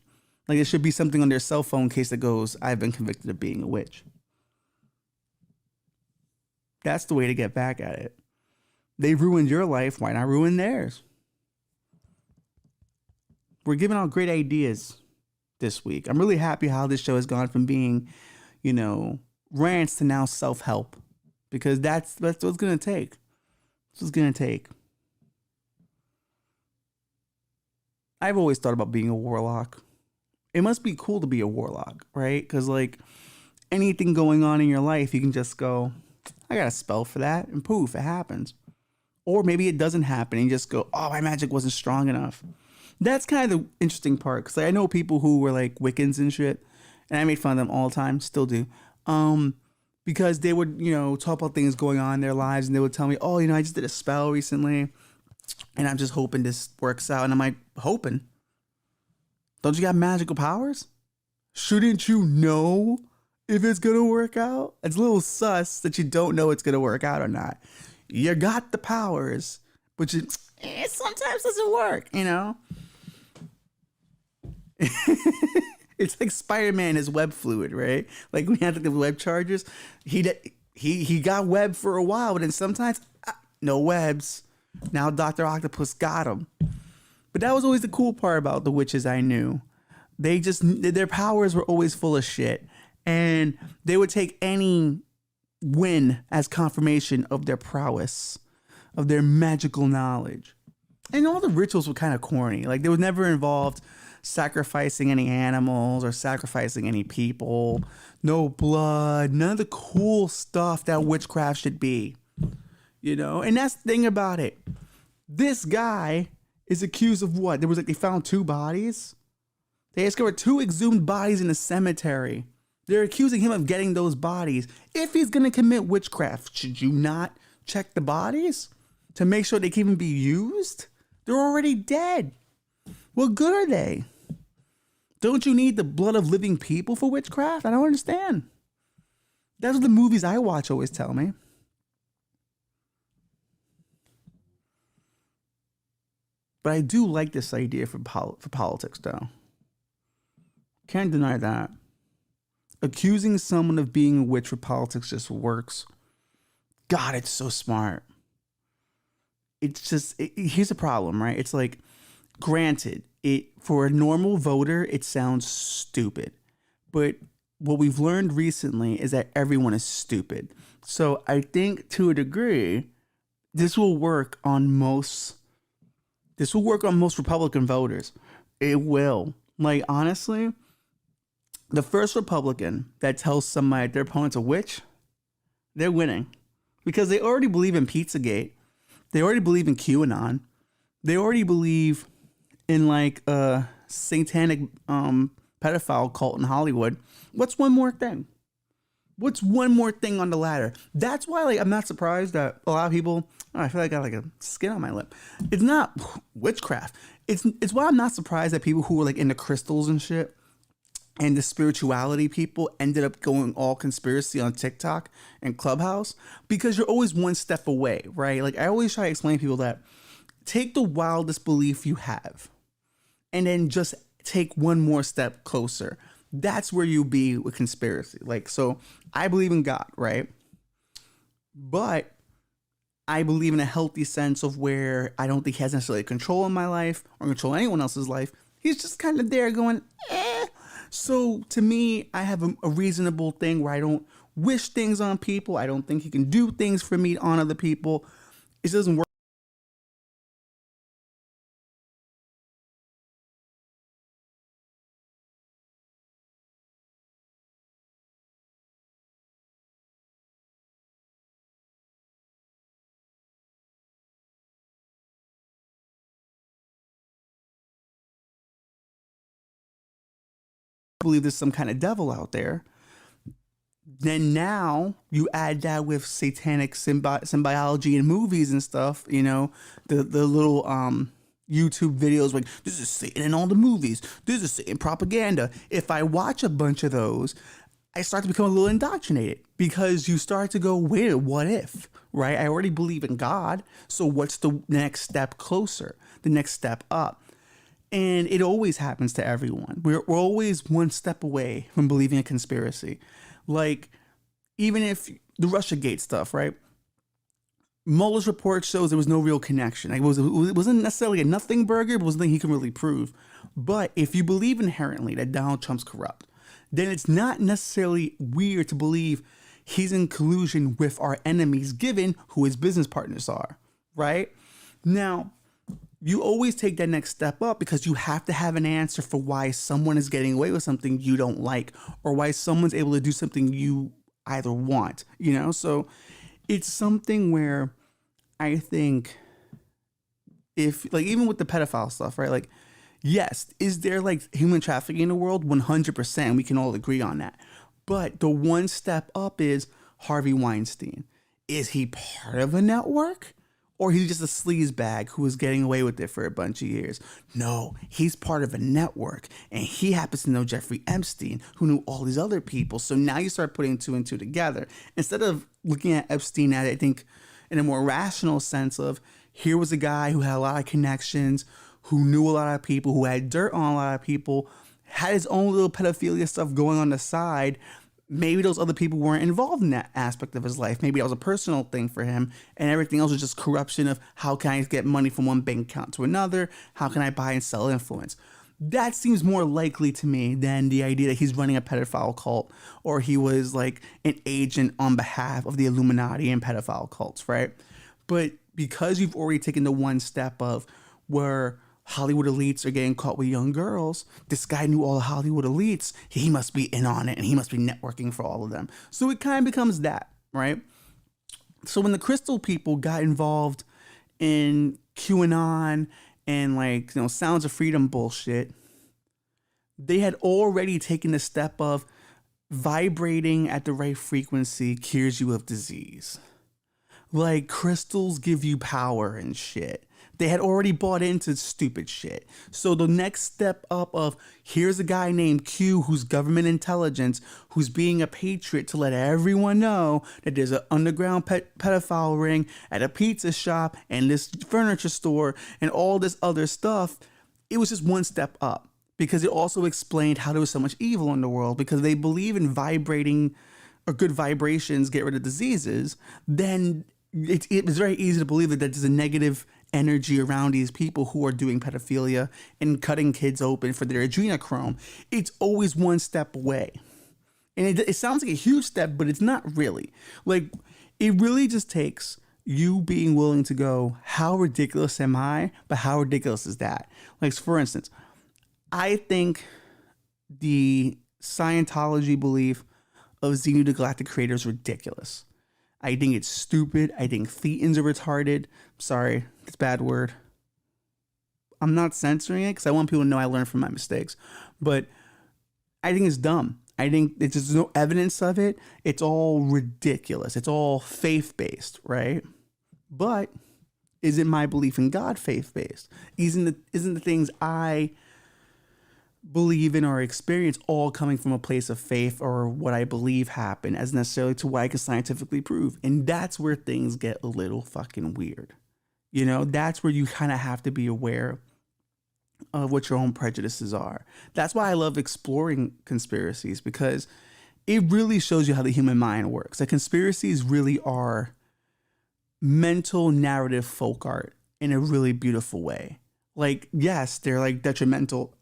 Like there should be something on their cell phone in case that goes, I've been convicted of being a witch. That's the way to get back at it. They ruined your life. Why not ruin theirs? We're giving out great ideas this week. I'm really happy how this show has gone from being, you know, rants to now self-help. Because that's what it's going to take. That's what it's going to take. I've always thought about being a warlock. It must be cool to be a warlock, right? Because like anything going on in your life, you can just go, I got a spell for that, and poof, it happens. Or maybe it doesn't happen, and you just go, oh, my magic wasn't strong enough. That's kind of the interesting part, because like, I know people who were like Wiccans and shit, and I made fun of them all the time, still do. Because they would, you know, talk about things going on in their lives, and they would tell me, oh, you know, I just did a spell recently, and I'm just hoping this works out. And I'm like, hoping? Don't you got magical powers? Shouldn't you know if it's going to work out? It's a little sus that you don't know it's going to work out or not. You got the powers, but it sometimes doesn't work, you know? It's like Spider-Man is web fluid, right? Like we had the web chargers. He got web for a while, but then sometimes no webs. Now Dr. Octopus got him. But that was always the cool part about the witches I knew. Their powers were always full of shit. And they would take any win as confirmation of their prowess, of their magical knowledge. And all the rituals were kind of corny. Like they were never involved sacrificing any animals or sacrificing any people. No blood, none of the cool stuff that witchcraft should be. You know, and that's the thing about it. This guy is accused of what? There was like, they found 2 bodies. They discovered 2 exhumed bodies in a cemetery. They're accusing him of getting those bodies. If he's going to commit witchcraft, should you not check the bodies to make sure they can even be used? They're already dead. What good are they? Don't you need the blood of living people for witchcraft? I don't understand. That's what the movies I watch always tell me. But I do like this idea for politics, though. Can't deny that. Accusing someone of being a witch for politics just works. God, it's so smart. It's just, here's the problem, right? It's like, granted, for a normal voter, it sounds stupid. But what we've learned recently is that everyone is stupid. So I think to a degree, this will work on most Republican voters. It will. Like, honestly, the first Republican that tells somebody their opponent's a witch, they're winning. Because they already believe in Pizzagate. They already believe in QAnon. They already believe in, like, a satanic pedophile cult in Hollywood. What's one more thing? What's one more thing on the ladder? That's why, like, I'm not surprised that a lot of people, I feel like I got like a skin on my lip. It's not witchcraft. It's why I'm not surprised that people who were like into crystals and shit and the spirituality people ended up going all conspiracy on TikTok and Clubhouse, because you're always one step away, right? Like I always try to explain to people that take the wildest belief you have and then just take one more step closer. That's where you be with conspiracy. Like, so I believe in God, right? But I believe in a healthy sense of where I don't think he has necessarily control in my life or control anyone else's life. He's just kind of there going, eh. So to me, I have a reasonable thing where I don't wish things on people. I don't think he can do things for me on other people. It doesn't work. believe there's some kind of devil out there. Then now you add that with satanic symbology in movies and stuff, you know, the little YouTube videos like, this is Satan in all the movies, this is Satan propaganda. If I watch a bunch of those, I start to become a little indoctrinated, because you start to go, wait, what if, right? I already believe in God, so what's the next step closer, the next step up? And it always happens to everyone. We're always one step away from believing a conspiracy. Like, even if the Russiagate stuff, right? Mueller's report shows there was no real connection. Like, it wasn't necessarily a nothing burger, but it was nothing he can really prove. But if you believe inherently that Donald Trump's corrupt, then it's not necessarily weird to believe he's in collusion with our enemies, given who his business partners are, right? Now, you always take that next step up because you have to have an answer for why someone is getting away with something you don't like, or why someone's able to do something you either want, you know? So it's something where I think if, like, even with the pedophile stuff, right? Like, yes, is there like human trafficking in the world? 100%. We can all agree on that. But the one step up is Harvey Weinstein. Is he part of a network? Or he's just a sleazebag who was getting away with it for a bunch of years? No, he's part of a network, and he happens to know Jeffrey Epstein, who knew all these other people. So now you start putting two and two together. Instead of looking at Epstein at, I think, in a more rational sense of, here was a guy who had a lot of connections, who knew a lot of people, who had dirt on a lot of people, had his own little pedophilia stuff going on the side. Maybe those other people weren't involved in that aspect of his life. Maybe that was a personal thing for him, and everything else was just corruption of, how can I get money from one bank account to another? How can I buy and sell influence? That seems more likely to me than the idea that he's running a pedophile cult, or he was like an agent on behalf of the Illuminati and pedophile cults, right? But because you've already taken the one step of where Hollywood elites are getting caught with young girls, this guy knew all the Hollywood elites, he must be in on it, and he must be networking for all of them. So it kind of becomes that, right? So when the Crystal people got involved in QAnon and, like, you know, Sounds of Freedom bullshit, they had already taken the step of vibrating at the right frequency cures you of disease. Like, crystals give you power and shit. They had already bought into stupid shit. So the next step up of, here's a guy named Q who's government intelligence, who's being a patriot to let everyone know that there's an underground pedophile ring at a pizza shop and this furniture store and all this other stuff. It was just one step up, because it also explained how there was so much evil in the world, because they believe in vibrating, or good vibrations get rid of diseases. Then it's very easy to believe that there's a negative energy around these people who are doing pedophilia and cutting kids open for their adrenochrome. It's always one step away. And it sounds like a huge step, but it's not really. Like, it really just takes you being willing to go, how ridiculous am I? But how ridiculous is that? Like, for instance, I think the Scientology belief of xenogalactic creators is ridiculous. I think it's stupid. I think Thetans are retarded. Sorry, it's a bad word. I'm not censoring it because I want people to know I learned from my mistakes. But I think it's dumb. I think there's no evidence of it. It's all ridiculous. It's all faith-based, right? But isn't my belief in God faith-based? Isn't the things I believe in or experience all coming from a place of faith, or what I believe happened, as necessarily to what I can scientifically prove? And that's where things get a little fucking weird. You know, that's where you kind of have to be aware of what your own prejudices are. That's why I love exploring conspiracies, because it really shows you how the human mind works. Like, conspiracies really are mental narrative folk art in a really beautiful way. Like, yes, they're like detrimental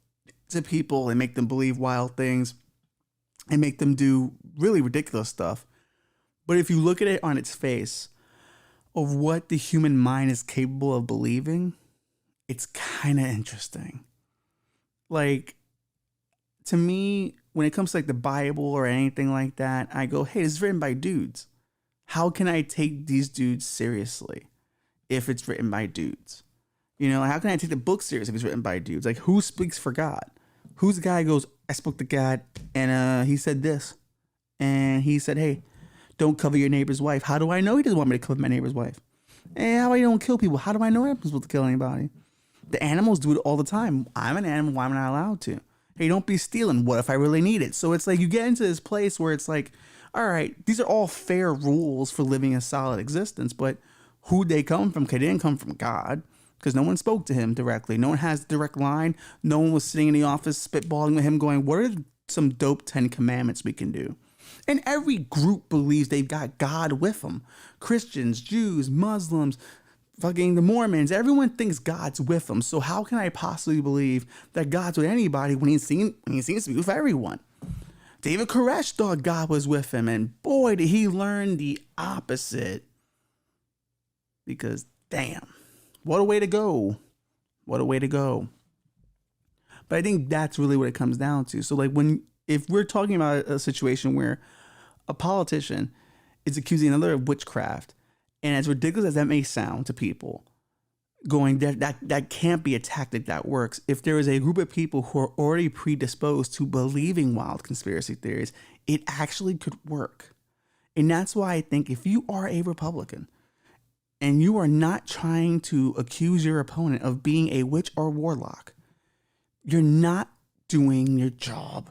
to people and make them believe wild things and make them do really ridiculous stuff. But if you look at it on its face of what the human mind is capable of believing, it's kind of interesting. Like, to me, when it comes to like the Bible or anything like that, I go, hey, this is written by dudes. How can I take these dudes seriously if it's written by dudes? You know, how can I take the book serious if it's written by dudes? Like, who speaks for God? Who's the guy who goes, I spoke to God, and he said this, and he said, "Hey, don't cover your neighbor's wife." How do I know he doesn't want me to cover my neighbor's wife? And how do I don't kill people? How do I know I'm supposed to kill anybody? The animals do it all the time. I'm an animal. Why am I not allowed to? Hey, don't be stealing. What if I really need it? So it's like you get into this place where it's like, all right, these are all fair rules for living a solid existence, but who'd they come from? They didn't come from God, because no one spoke to him directly. No one has a direct line. No one was sitting in the office spitballing with him going, what are some dope 10 commandments we can do? And every group believes they've got God with them. Christians, Jews, Muslims, fucking the Mormons, everyone thinks God's with them. So how can I possibly believe that God's with anybody when he seems to be with everyone? David Koresh thought God was with him, and boy, did he learn the opposite. Because, damn, what a way to go. What a way to go. But I think that's really what it comes down to. So, like, if we're talking about a situation where a politician is accusing another of witchcraft, and as ridiculous as that may sound to people, going that can't be a tactic that works. If there is a group of people who are already predisposed to believing wild conspiracy theories, it actually could work. And that's why I think if you are a Republican and you are not trying to accuse your opponent of being a witch or warlock, you're not doing your job.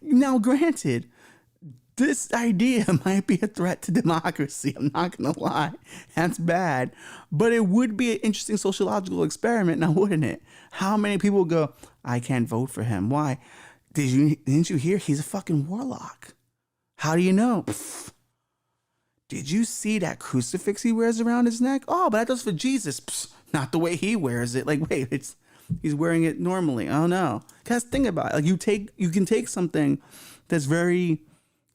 Now, granted, this idea might be a threat to democracy. I'm not going to lie. That's bad. But it would be an interesting sociological experiment now, wouldn't it? How many people go, I can't vote for him. Why? Didn't you hear? He's a fucking warlock. How do you know? Pfft. Did you see that crucifix he wears around his neck? Oh, but that's for Jesus. Pfft. Not the way he wears it. Like, wait, he's wearing it normally. Oh no. Because think about it. Like you can take something that's very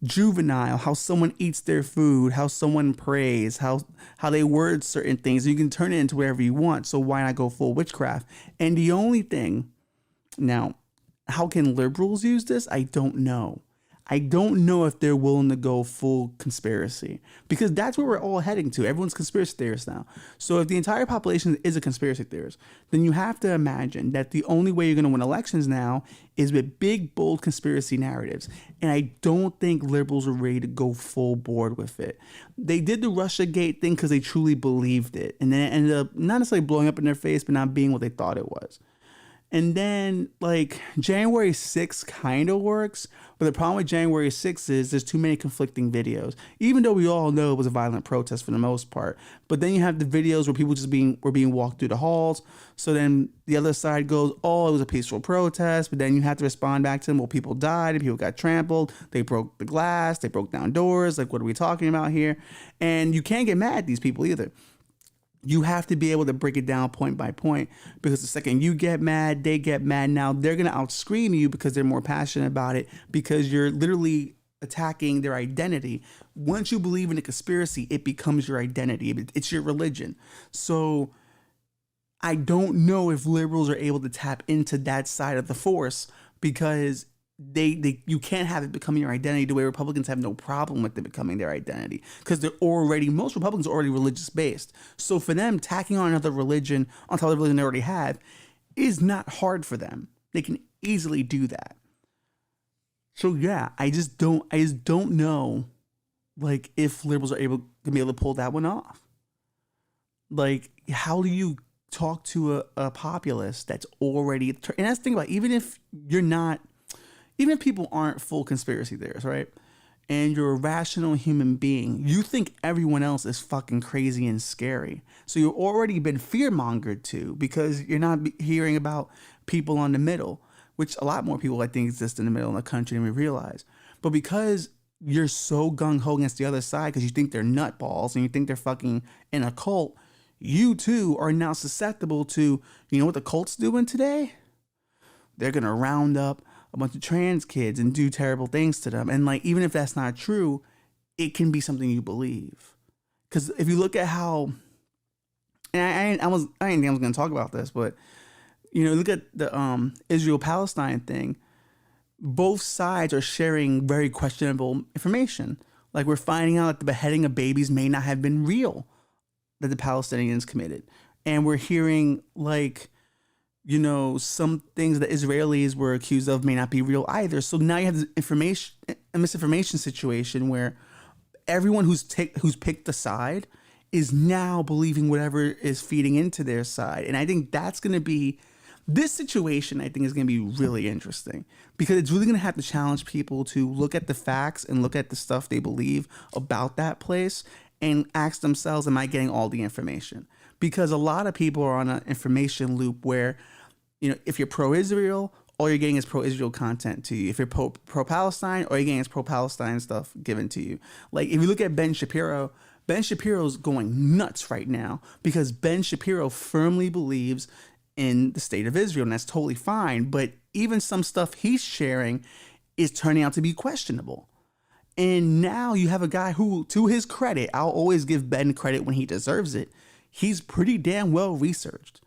juvenile, how someone eats their food, how someone prays, how they word certain things. You can turn it into whatever you want. So why not go full witchcraft? And the only thing now, how can liberals use this? I don't know. I don't know if they're willing to go full conspiracy, because that's where we're all heading to. Everyone's conspiracy theorists now. So if the entire population is a conspiracy theorist, then you have to imagine that the only way you're going to win elections now is with big, bold conspiracy narratives. And I don't think liberals are ready to go full board with it. They did the Russiagate thing because they truly believed it. And then it ended up not necessarily blowing up in their face, but not being what they thought it was. And then, like, January 6th kind of works, but the problem with January 6th is there's too many conflicting videos, even though we all know it was a violent protest for the most part. But then you have the videos where people were being walked through the halls. So then the other side goes, oh, it was a peaceful protest. But then you have to respond back to them, well, people died, and people got trampled. They broke the glass. They broke down doors. Like, what are we talking about here? And you can't get mad at these people either. You have to be able to break it down point by point, because the second you get mad, they get mad. Now they're going to outscream you because they're more passionate about it, because you're literally attacking their identity. Once you believe in a conspiracy, it becomes your identity. It's your religion. So I don't know if liberals are able to tap into that side of the force, because you can't have it becoming your identity the way Republicans have no problem with it becoming their identity, because most Republicans are already religious based. So for them, tacking on another religion on top of the religion they already have is not hard for them. They can easily do that. So yeah, I just don't know, like, if liberals are going to be able to pull that one off. Like, how do you talk to a populace that's already, and that's the thing about, even if people aren't full conspiracy theorists, right? And you're a rational human being, you think everyone else is fucking crazy and scary. So you've already been fear-mongered to, because you're not hearing about people on the middle, which a lot more people, I think, exist in the middle of the country than we realize. But because you're so gung-ho against the other side, because you think they're nutballs and you think they're fucking in a cult, you too are now susceptible to, you know what the cult's doing today? They're going to round up a bunch of trans kids and do terrible things to them. And like, even if that's not true, it can be something you believe. Because if you look at how, and I didn't think I was going to talk about this, but you know, look at the Israel-Palestine thing. Both sides are sharing very questionable information. Like, we're finding out that the beheading of babies may not have been real, that the Palestinians committed. And we're hearing, like, some things that Israelis were accused of may not be real either. So now you have this misinformation situation where everyone who's picked the side is now believing whatever is feeding into their side. And I think this situation, I think, is going to be really interesting because it's really going to have to challenge people to look at the facts and look at the stuff they believe about that place and ask themselves, am I getting all the information? Because a lot of people are on an information loop where, if you're pro-Israel, all you're getting is pro-Israel content to you. If you're pro-Palestine, all you're getting is pro-Palestine stuff given to you. Like, if you look at Ben Shapiro's going nuts right now because Ben Shapiro firmly believes in the state of Israel, and that's totally fine. But even some stuff he's sharing is turning out to be questionable. And now you have a guy who, to his credit, I'll always give Ben credit when he deserves it. He's pretty damn well researched.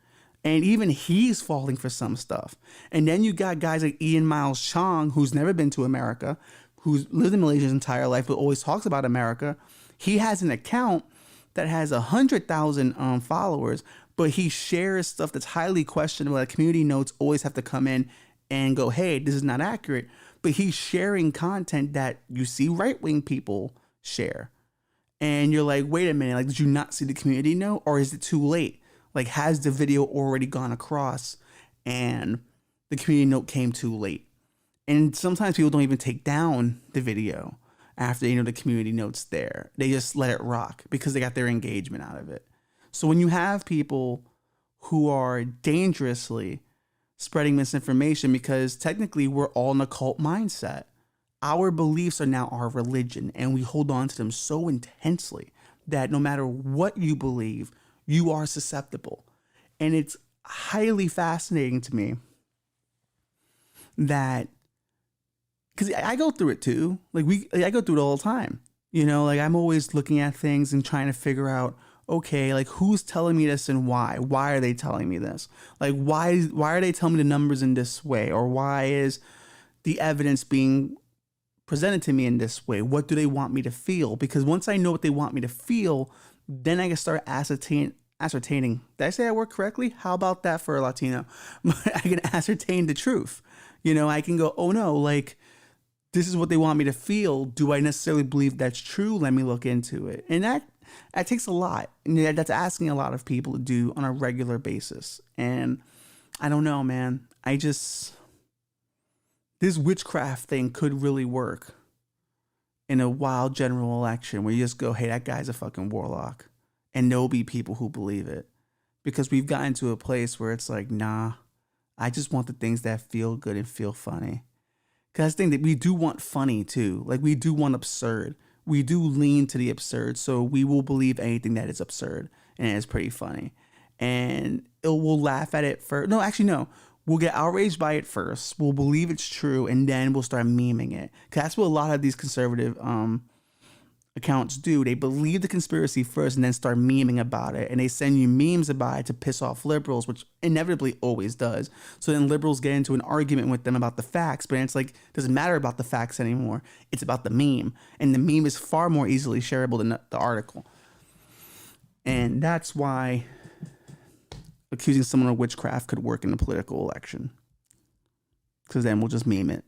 And even he's falling for some stuff. And then you got guys like Ian Miles Chong, who's never been to America, who's lived in Malaysia his entire life, but always talks about America. He has an account that has 100,000 followers, but he shares stuff that's highly questionable. Like community notes always have to come in and go, hey, this is not accurate. But he's sharing content that you see right-wing people share. And you're like, wait a minute, like, did you not see the community note? Or is it too late? Like, has the video already gone across and the community note came too late? And sometimes people don't even take down the video after, the community note's there. They just let it rock because they got their engagement out of it. So when you have people who are dangerously spreading misinformation, because technically we're all in a cult mindset, our beliefs are now our religion, and we hold on to them so intensely that no matter what you believe, you are susceptible. And it's highly fascinating to me that, because I go through it too. I go through it all the time. I'm always looking at things and trying to figure out, okay, like, who's telling me this and why? Why are they telling me this? Like, why are they telling me the numbers in this way? Or why is the evidence being presented to me in this way? What do they want me to feel? Because once I know what they want me to feel, then I can start ascertaining. Did I say that word correctly? How about that for a Latino? I can ascertain the truth. I can go, oh no, like, this is what they want me to feel. Do I necessarily believe that's true? Let me look into it. And that takes a lot. And that's asking a lot of people to do on a regular basis. And I don't know, man. This witchcraft thing could really work in a wild general election where you just go, hey, that guy's a fucking warlock. And there'll be people who believe it. Because we've gotten to a place where it's like, nah, I just want the things that feel good and feel funny. Because I think that we do want funny too. Like, we do want absurd. We do lean to the absurd. So we will believe anything that is absurd and it's pretty funny. And we'll laugh at it first. No, actually, no. We'll get outraged by it first. We'll believe it's true. And then we'll start memeing it. Because that's what a lot of these conservative accounts do. They believe the conspiracy first and then start memeing about it. And they send you memes about it to piss off liberals, which inevitably always does. So then liberals get into an argument with them about the facts. But it's like, it doesn't matter about the facts anymore. It's about the meme. And the meme is far more easily shareable than the article. And that's why accusing someone of witchcraft could work in a political election. Because then we'll just meme it.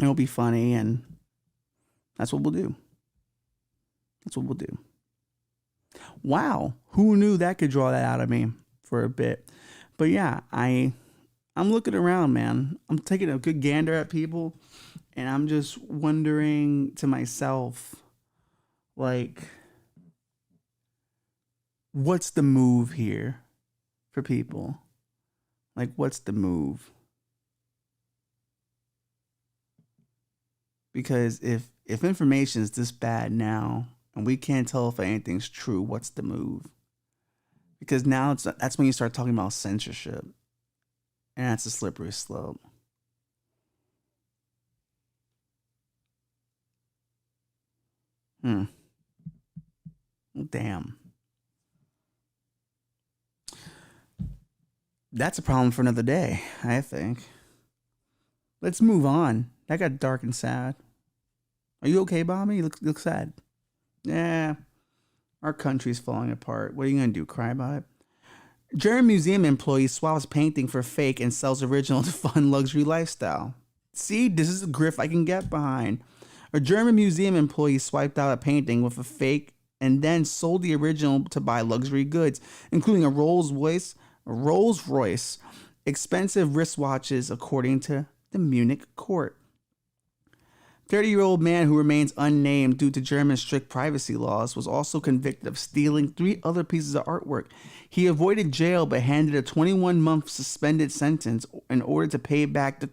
It'll be funny, and that's what we'll do. That's what we'll do. Wow. Who knew that could draw that out of me for a bit? But yeah, I'm looking around, man. I'm taking a good gander at people, and I'm just wondering to myself, like, what's the move here for people? Like, what's the move? Because if information is this bad now, and we can't tell if anything's true, what's the move? Because now that's when you start talking about censorship. And that's a slippery slope. Damn. That's a problem for another day, I think. Let's move on. That got dark and sad. Are you okay, Bobby? You look sad. Yeah, our country's falling apart. What are you going to do, cry about it? German museum employee swaps painting for fake and sells original to fund luxury lifestyle. See, this is a grift I can get behind. A German museum employee swiped out a painting with a fake and then sold the original to buy luxury goods, including a Rolls Royce, expensive wristwatches, according to the Munich court. 30-year-old man who remains unnamed due to German strict privacy laws was also convicted of stealing 3 other pieces of artwork. He avoided jail but handed a 21-month suspended sentence in order to pay back the...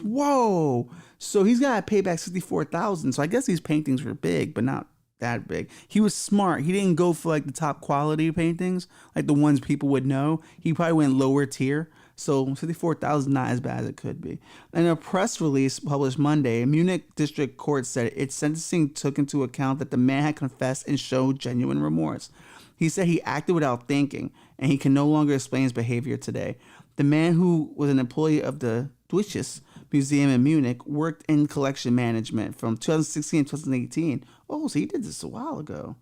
Whoa! So he's got to pay back $64,000. So I guess these paintings were big, but not that big. He was smart. He didn't go for like the top quality paintings, like the ones people would know. He probably went lower tier. So $54,000 is not as bad as it could be. In a press release published Monday, Munich District Court said its sentencing took into account that the man had confessed and showed genuine remorse. He said he acted without thinking, and he can no longer explain his behavior today. The man, who was an employee of the Deutsches Museum in Munich, worked in collection management from 2016 to 2018. Oh, so he did this a while ago.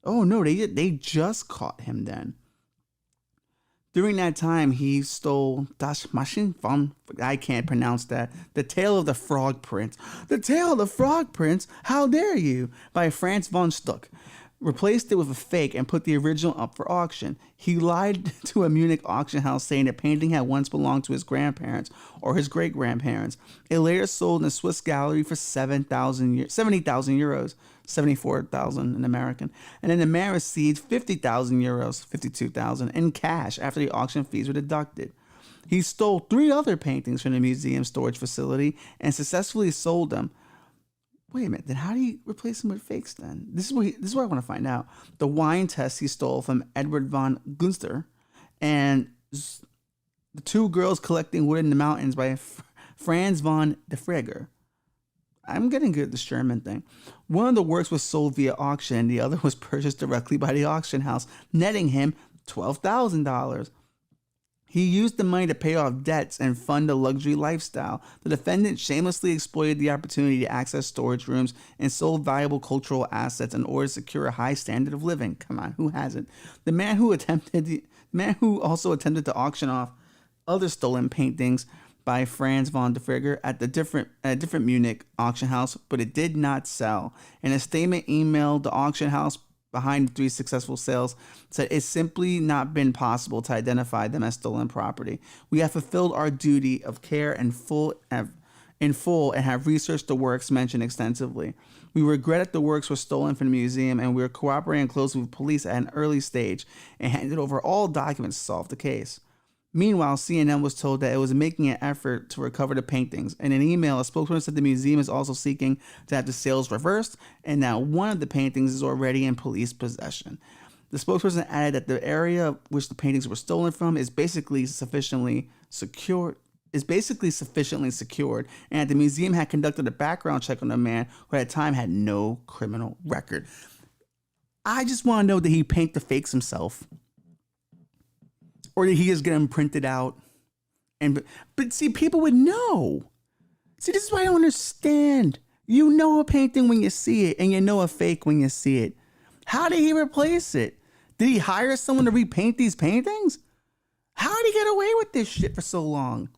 Oh no, they just caught him then. During that time, he stole Das Märchen von, I can't pronounce that, The Tale of the Frog Prince. The Tale of the Frog Prince? How dare you? By Franz von Stuck. Replaced it with a fake and put the original up for auction. He lied to a Munich auction house saying the painting had once belonged to his grandparents or his great-grandparents. It later sold in a Swiss gallery for 70,000 euros, 74,000 in American. And then the man received 50,000 euros, 52,000 in cash after the auction fees were deducted. He stole 3 other paintings from the museum storage facility and successfully sold them. Wait a minute, then how do you replace them with fakes then? This is what I want to find out. The wine test he stole from Edward von Gunster, and The 2 Girls Collecting Wood in the Mountains by Franz von de Freger. I'm getting good at this German thing. One of the works was sold via auction, the other was purchased directly by the auction house, netting him $12,000. He used the money to pay off debts and fund a luxury lifestyle. The defendant shamelessly exploited the opportunity to access storage rooms and sold valuable cultural assets in order to secure a high standard of living. Come on, who hasn't? The man who also attempted to auction off other stolen paintings by Franz von de Freger at a different Munich auction house, but it did not sell. In a statement emailed the auction house behind the 3 successful sales, said it's simply not been possible to identify them as stolen property. We have fulfilled our duty of care in full and have researched the works mentioned extensively. We regret that the works were stolen from the museum, and we are cooperating closely with police at an early stage and handed over all documents to solve the case. Meanwhile, CNN was told that it was making an effort to recover the paintings. In an email, a spokesperson said the museum is also seeking to have the sales reversed, and now one of the paintings is already in police possession. The spokesperson added that the area which the paintings were stolen from is basically sufficiently secured, and that the museum had conducted a background check on the man who at the time had no criminal record. I just want to know, did he paint the fakes himself? Or did he just get them printed out? But see, people would know. See, this is what I don't understand. You know a painting when you see it, and you know a fake when you see it. How did he replace it? Did he hire someone to repaint these paintings? How did he get away with this shit for so long?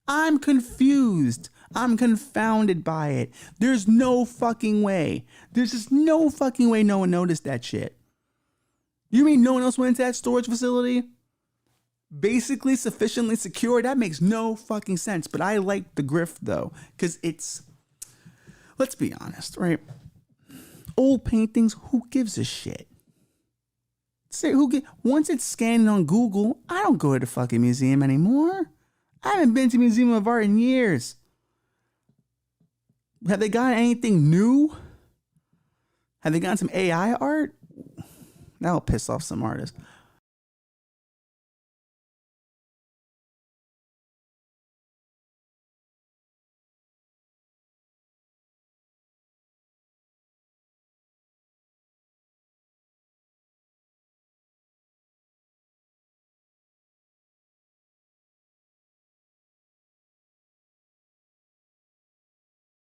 I'm confused. I'm confounded by it. There's no fucking way. There's just no fucking way no one noticed that shit. You mean no one else went into that storage facility? Basically sufficiently secure? That makes no fucking sense. But I like the grift though, because it's, let's be honest, right? Old paintings, who gives a shit? Once it's scanned on Google, I don't go to the fucking museum anymore. I haven't been to Museum of Art in years. Have they got anything new? Have they gotten some AI art? That'll piss off some artists.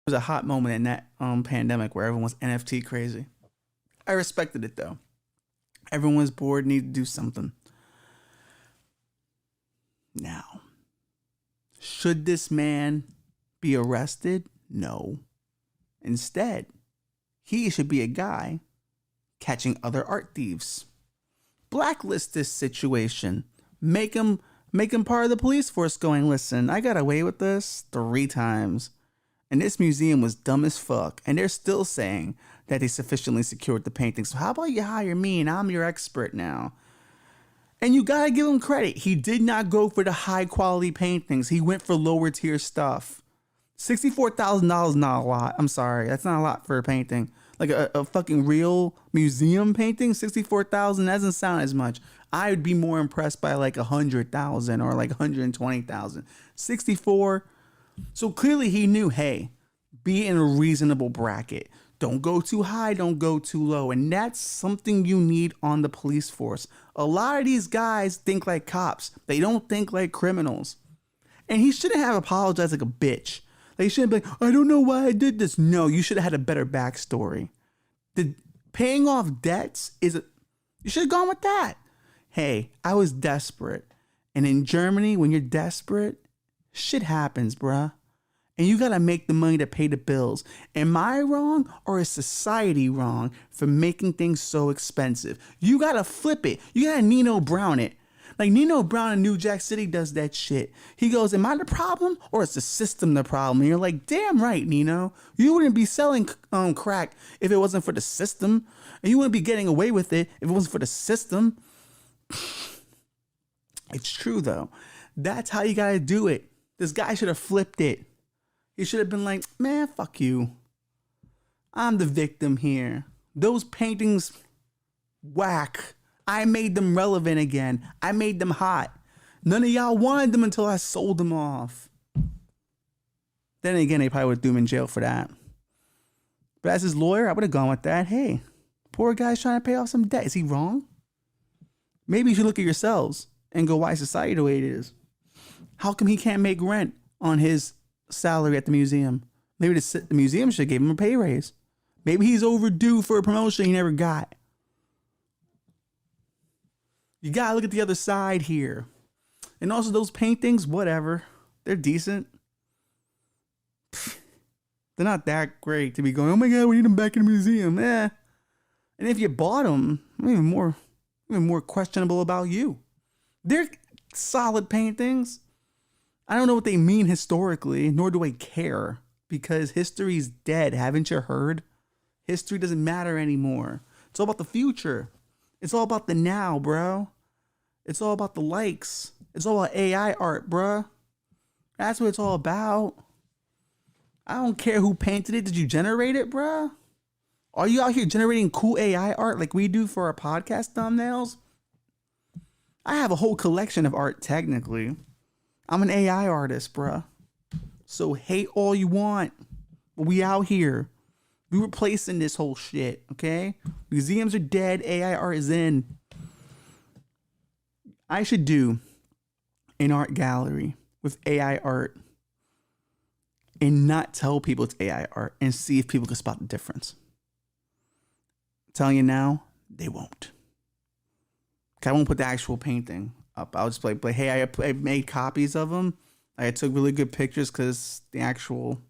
There was a hot moment in that pandemic where everyone was NFT crazy. I respected it though. Everyone was bored, needed to do something. Now, should this man be arrested? No. Instead, he should be a guy catching other art thieves. Blacklist this situation. Make him part of the police force going, listen, I got away with this 3 times. And this museum was dumb as fuck. And they're still saying that they sufficiently secured the painting. So how about you hire me and I'm your expert now? And you gotta give him credit. He did not go for the high quality paintings. He went for lower tier stuff. $64,000 is not a lot. I'm sorry. That's not a lot for a painting. Like a fucking real museum painting, $64,000 doesn't sound as much. I would be more impressed by like 100,000 or like 120,000. 64. So clearly he knew, hey, be in a reasonable bracket. Don't go too high, don't go too low. And that's something you need on the police force. A lot of these guys think like cops. They don't think like criminals. And he shouldn't have apologized like a bitch. Like, he shouldn't be like, I don't know why I did this. No, you should have had a better backstory. The paying off debts you should have gone with that. Hey, I was desperate. And in Germany, when you're desperate, shit happens, bruh. And you gotta make the money to pay the bills. Am I wrong, or is society wrong for making things so expensive? You gotta flip it. You gotta Nino Brown it. Like Nino Brown in New Jack City does that shit. He goes, am I the problem, or is the system the problem? And you're like, damn right, Nino. You wouldn't be selling crack if it wasn't for the system. And you wouldn't be getting away with it if it wasn't for the system. It's true, though. That's how you gotta do it. This guy should have flipped it. He should have been like, man, fuck you. I'm the victim here. Those paintings, whack. I made them relevant again. I made them hot. None of y'all wanted them until I sold them off. Then again, they probably would have threw him in jail for that. But as his lawyer, I would have gone with that. Hey, poor guy's trying to pay off some debt. Is he wrong? Maybe you should look at yourselves and go, why is society the way it is? How come he can't make rent on his salary at the museum? Maybe the museum should give him a pay raise. Maybe he's overdue for a promotion he never got. You gotta look at the other side here. And also those paintings, whatever. They're decent. They're not that great to be going, oh my God, we need them back in the museum. And if you bought them, even more questionable about you. They're solid paintings. I don't know what they mean historically, nor do I care, because history's dead. Haven't you heard? History doesn't matter anymore. It's all about the future. It's all about the now, bro. It's all about the likes. It's all about AI art, bro. That's what it's all about. I don't care who painted it. Did you generate it, bro? Are you out here generating cool AI art like we do for our podcast thumbnails? I have a whole collection of art, technically. I'm an AI artist, bruh. So hate all you want. But we out here. We replacing this whole shit, okay? Museums are dead. AI art is in. I should do an art gallery with AI art and not tell people it's AI art and see if people can spot the difference. I'm telling you now, they won't. I won't put the actual painting up. I'll just play, hey, I made copies of them. I took really good pictures because the actual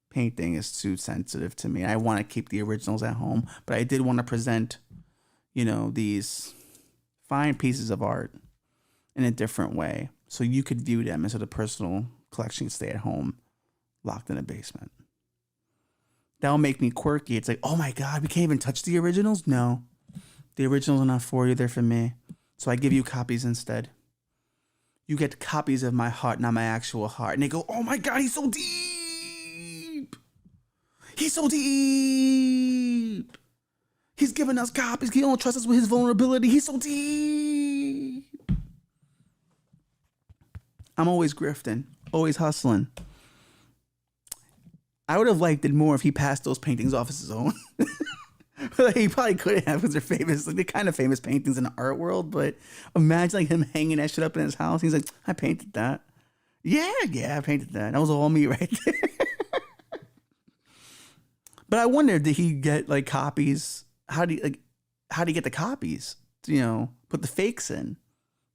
painting is too sensitive to me. I want to keep the originals at home, but I did want to present, these fine pieces of art in a different way so you could view them and so the personal collection could stay at home, locked in a basement. That'll make me quirky. It's like, oh my God, we can't even touch the originals? No. The originals are not for you, they're for me. So I give you copies instead. You get copies of my heart, not my actual heart. And they go, oh my God, he's so deep. He's so deep. He's giving us copies. He don't trust us with his vulnerability. He's so deep. I'm always grifting, always hustling. I would have liked it more if he passed those paintings off as his own. He probably couldn't have because they're famous. Like, they're kind of famous paintings in the art world, but imagine like him hanging that shit up in his house. He's like, I painted that. Yeah, I painted that. That was all me right there. But I wonder, did he get like copies? How do you get the copies? put the fakes in.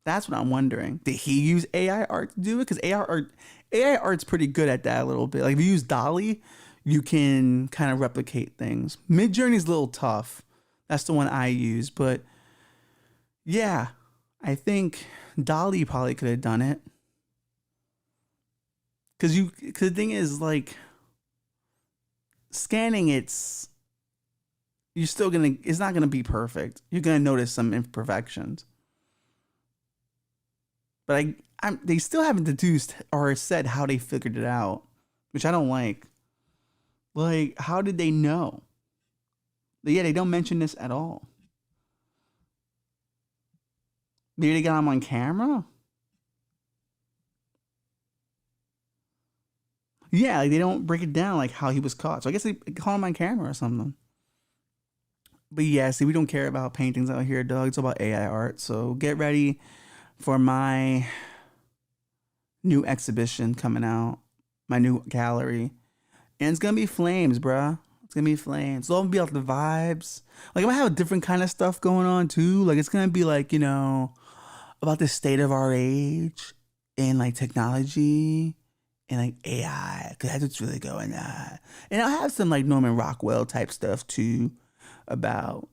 That's what I'm wondering. Did he use AI art to do it? Because AI art's pretty good at that a little bit. Like if you use Dolly, you can kind of replicate things. Midjourney's a little tough. That's the one I use. But yeah, I think Dolly probably could have done it. Because the thing is, like, scanning it's not gonna be perfect. You're gonna notice some imperfections. But they still haven't deduced or said how they figured it out, which I don't like. Like, how did they know? But yeah, they don't mention this at all. Maybe they got him on camera? Yeah, like they don't break it down like how he was caught. So I guess they caught him on camera or something. But yeah, see, we don't care about paintings out here, Doug. It's all about AI art. So get ready for my new exhibition coming out, my new gallery. And it's going to be flames, bruh. It's going to be flames. It's all going to be like the vibes. Like, I'm going to have a different kind of stuff going on, too. Like, it's going to be like, about the state of our age and, like, technology and, like, AI. Because that's what's really going on. And I'll have some, like, Norman Rockwell type stuff, too, about,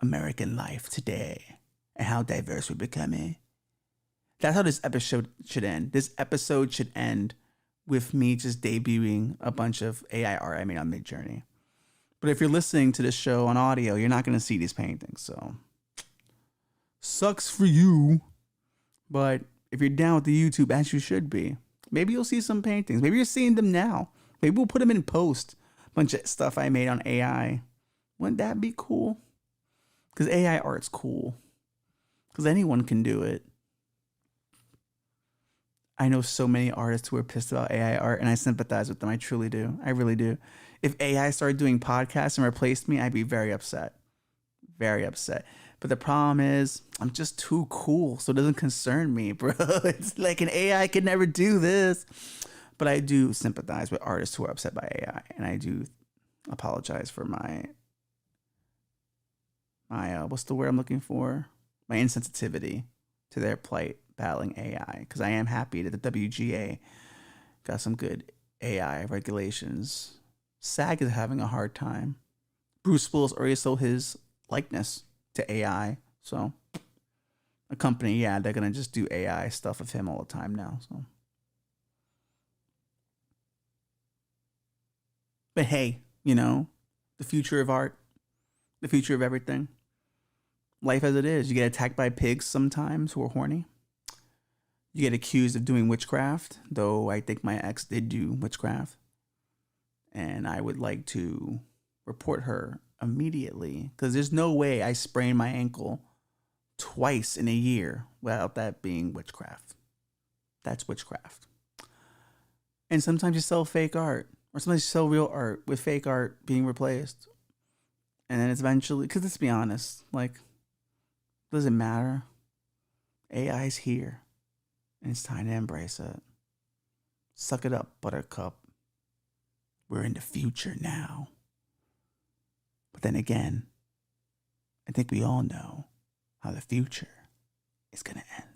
American life today and how diverse we're becoming. That's how this episode should end. This episode should end with me just debuting a bunch of AI art I made on Midjourney. But if you're listening to this show on audio, you're not going to see these paintings. So, sucks for you. But if you're down with the YouTube, as you should be, maybe you'll see some paintings. Maybe you're seeing them now. Maybe we'll put them in post. A bunch of stuff I made on AI. Wouldn't that be cool? Because AI art's cool. Because anyone can do it. I know so many artists who are pissed about AI art, and I sympathize with them. I truly do. I really do. If AI started doing podcasts and replaced me, I'd be very upset. Very upset. But the problem is, I'm just too cool, so it doesn't concern me, bro. It's like an AI could never do this. But I do sympathize with artists who are upset by AI, and I do apologize for my what's the word I'm looking for? My insensitivity to their plight battling AI, because I am happy that the WGA got some good AI regulations. SAG is having a hard time. Bruce Willis already sold his likeness to AI, so a company, yeah, they're gonna just do AI stuff of him all the time now. So, but hey, the future of art, the future of everything. Life as it is. You get attacked by pigs sometimes who are horny. You get accused of doing witchcraft, though I think my ex did do witchcraft. And I would like to report her immediately, because there's no way I sprained my ankle twice in a year without that being witchcraft. That's witchcraft. And sometimes you sell fake art, or sometimes you sell real art with fake art being replaced. And then it's eventually, because let's be honest, like, doesn't matter. AI's here. And it's time to embrace it. Suck it up, buttercup. We're in the future now. But then again, I think we all know how the future is going to end.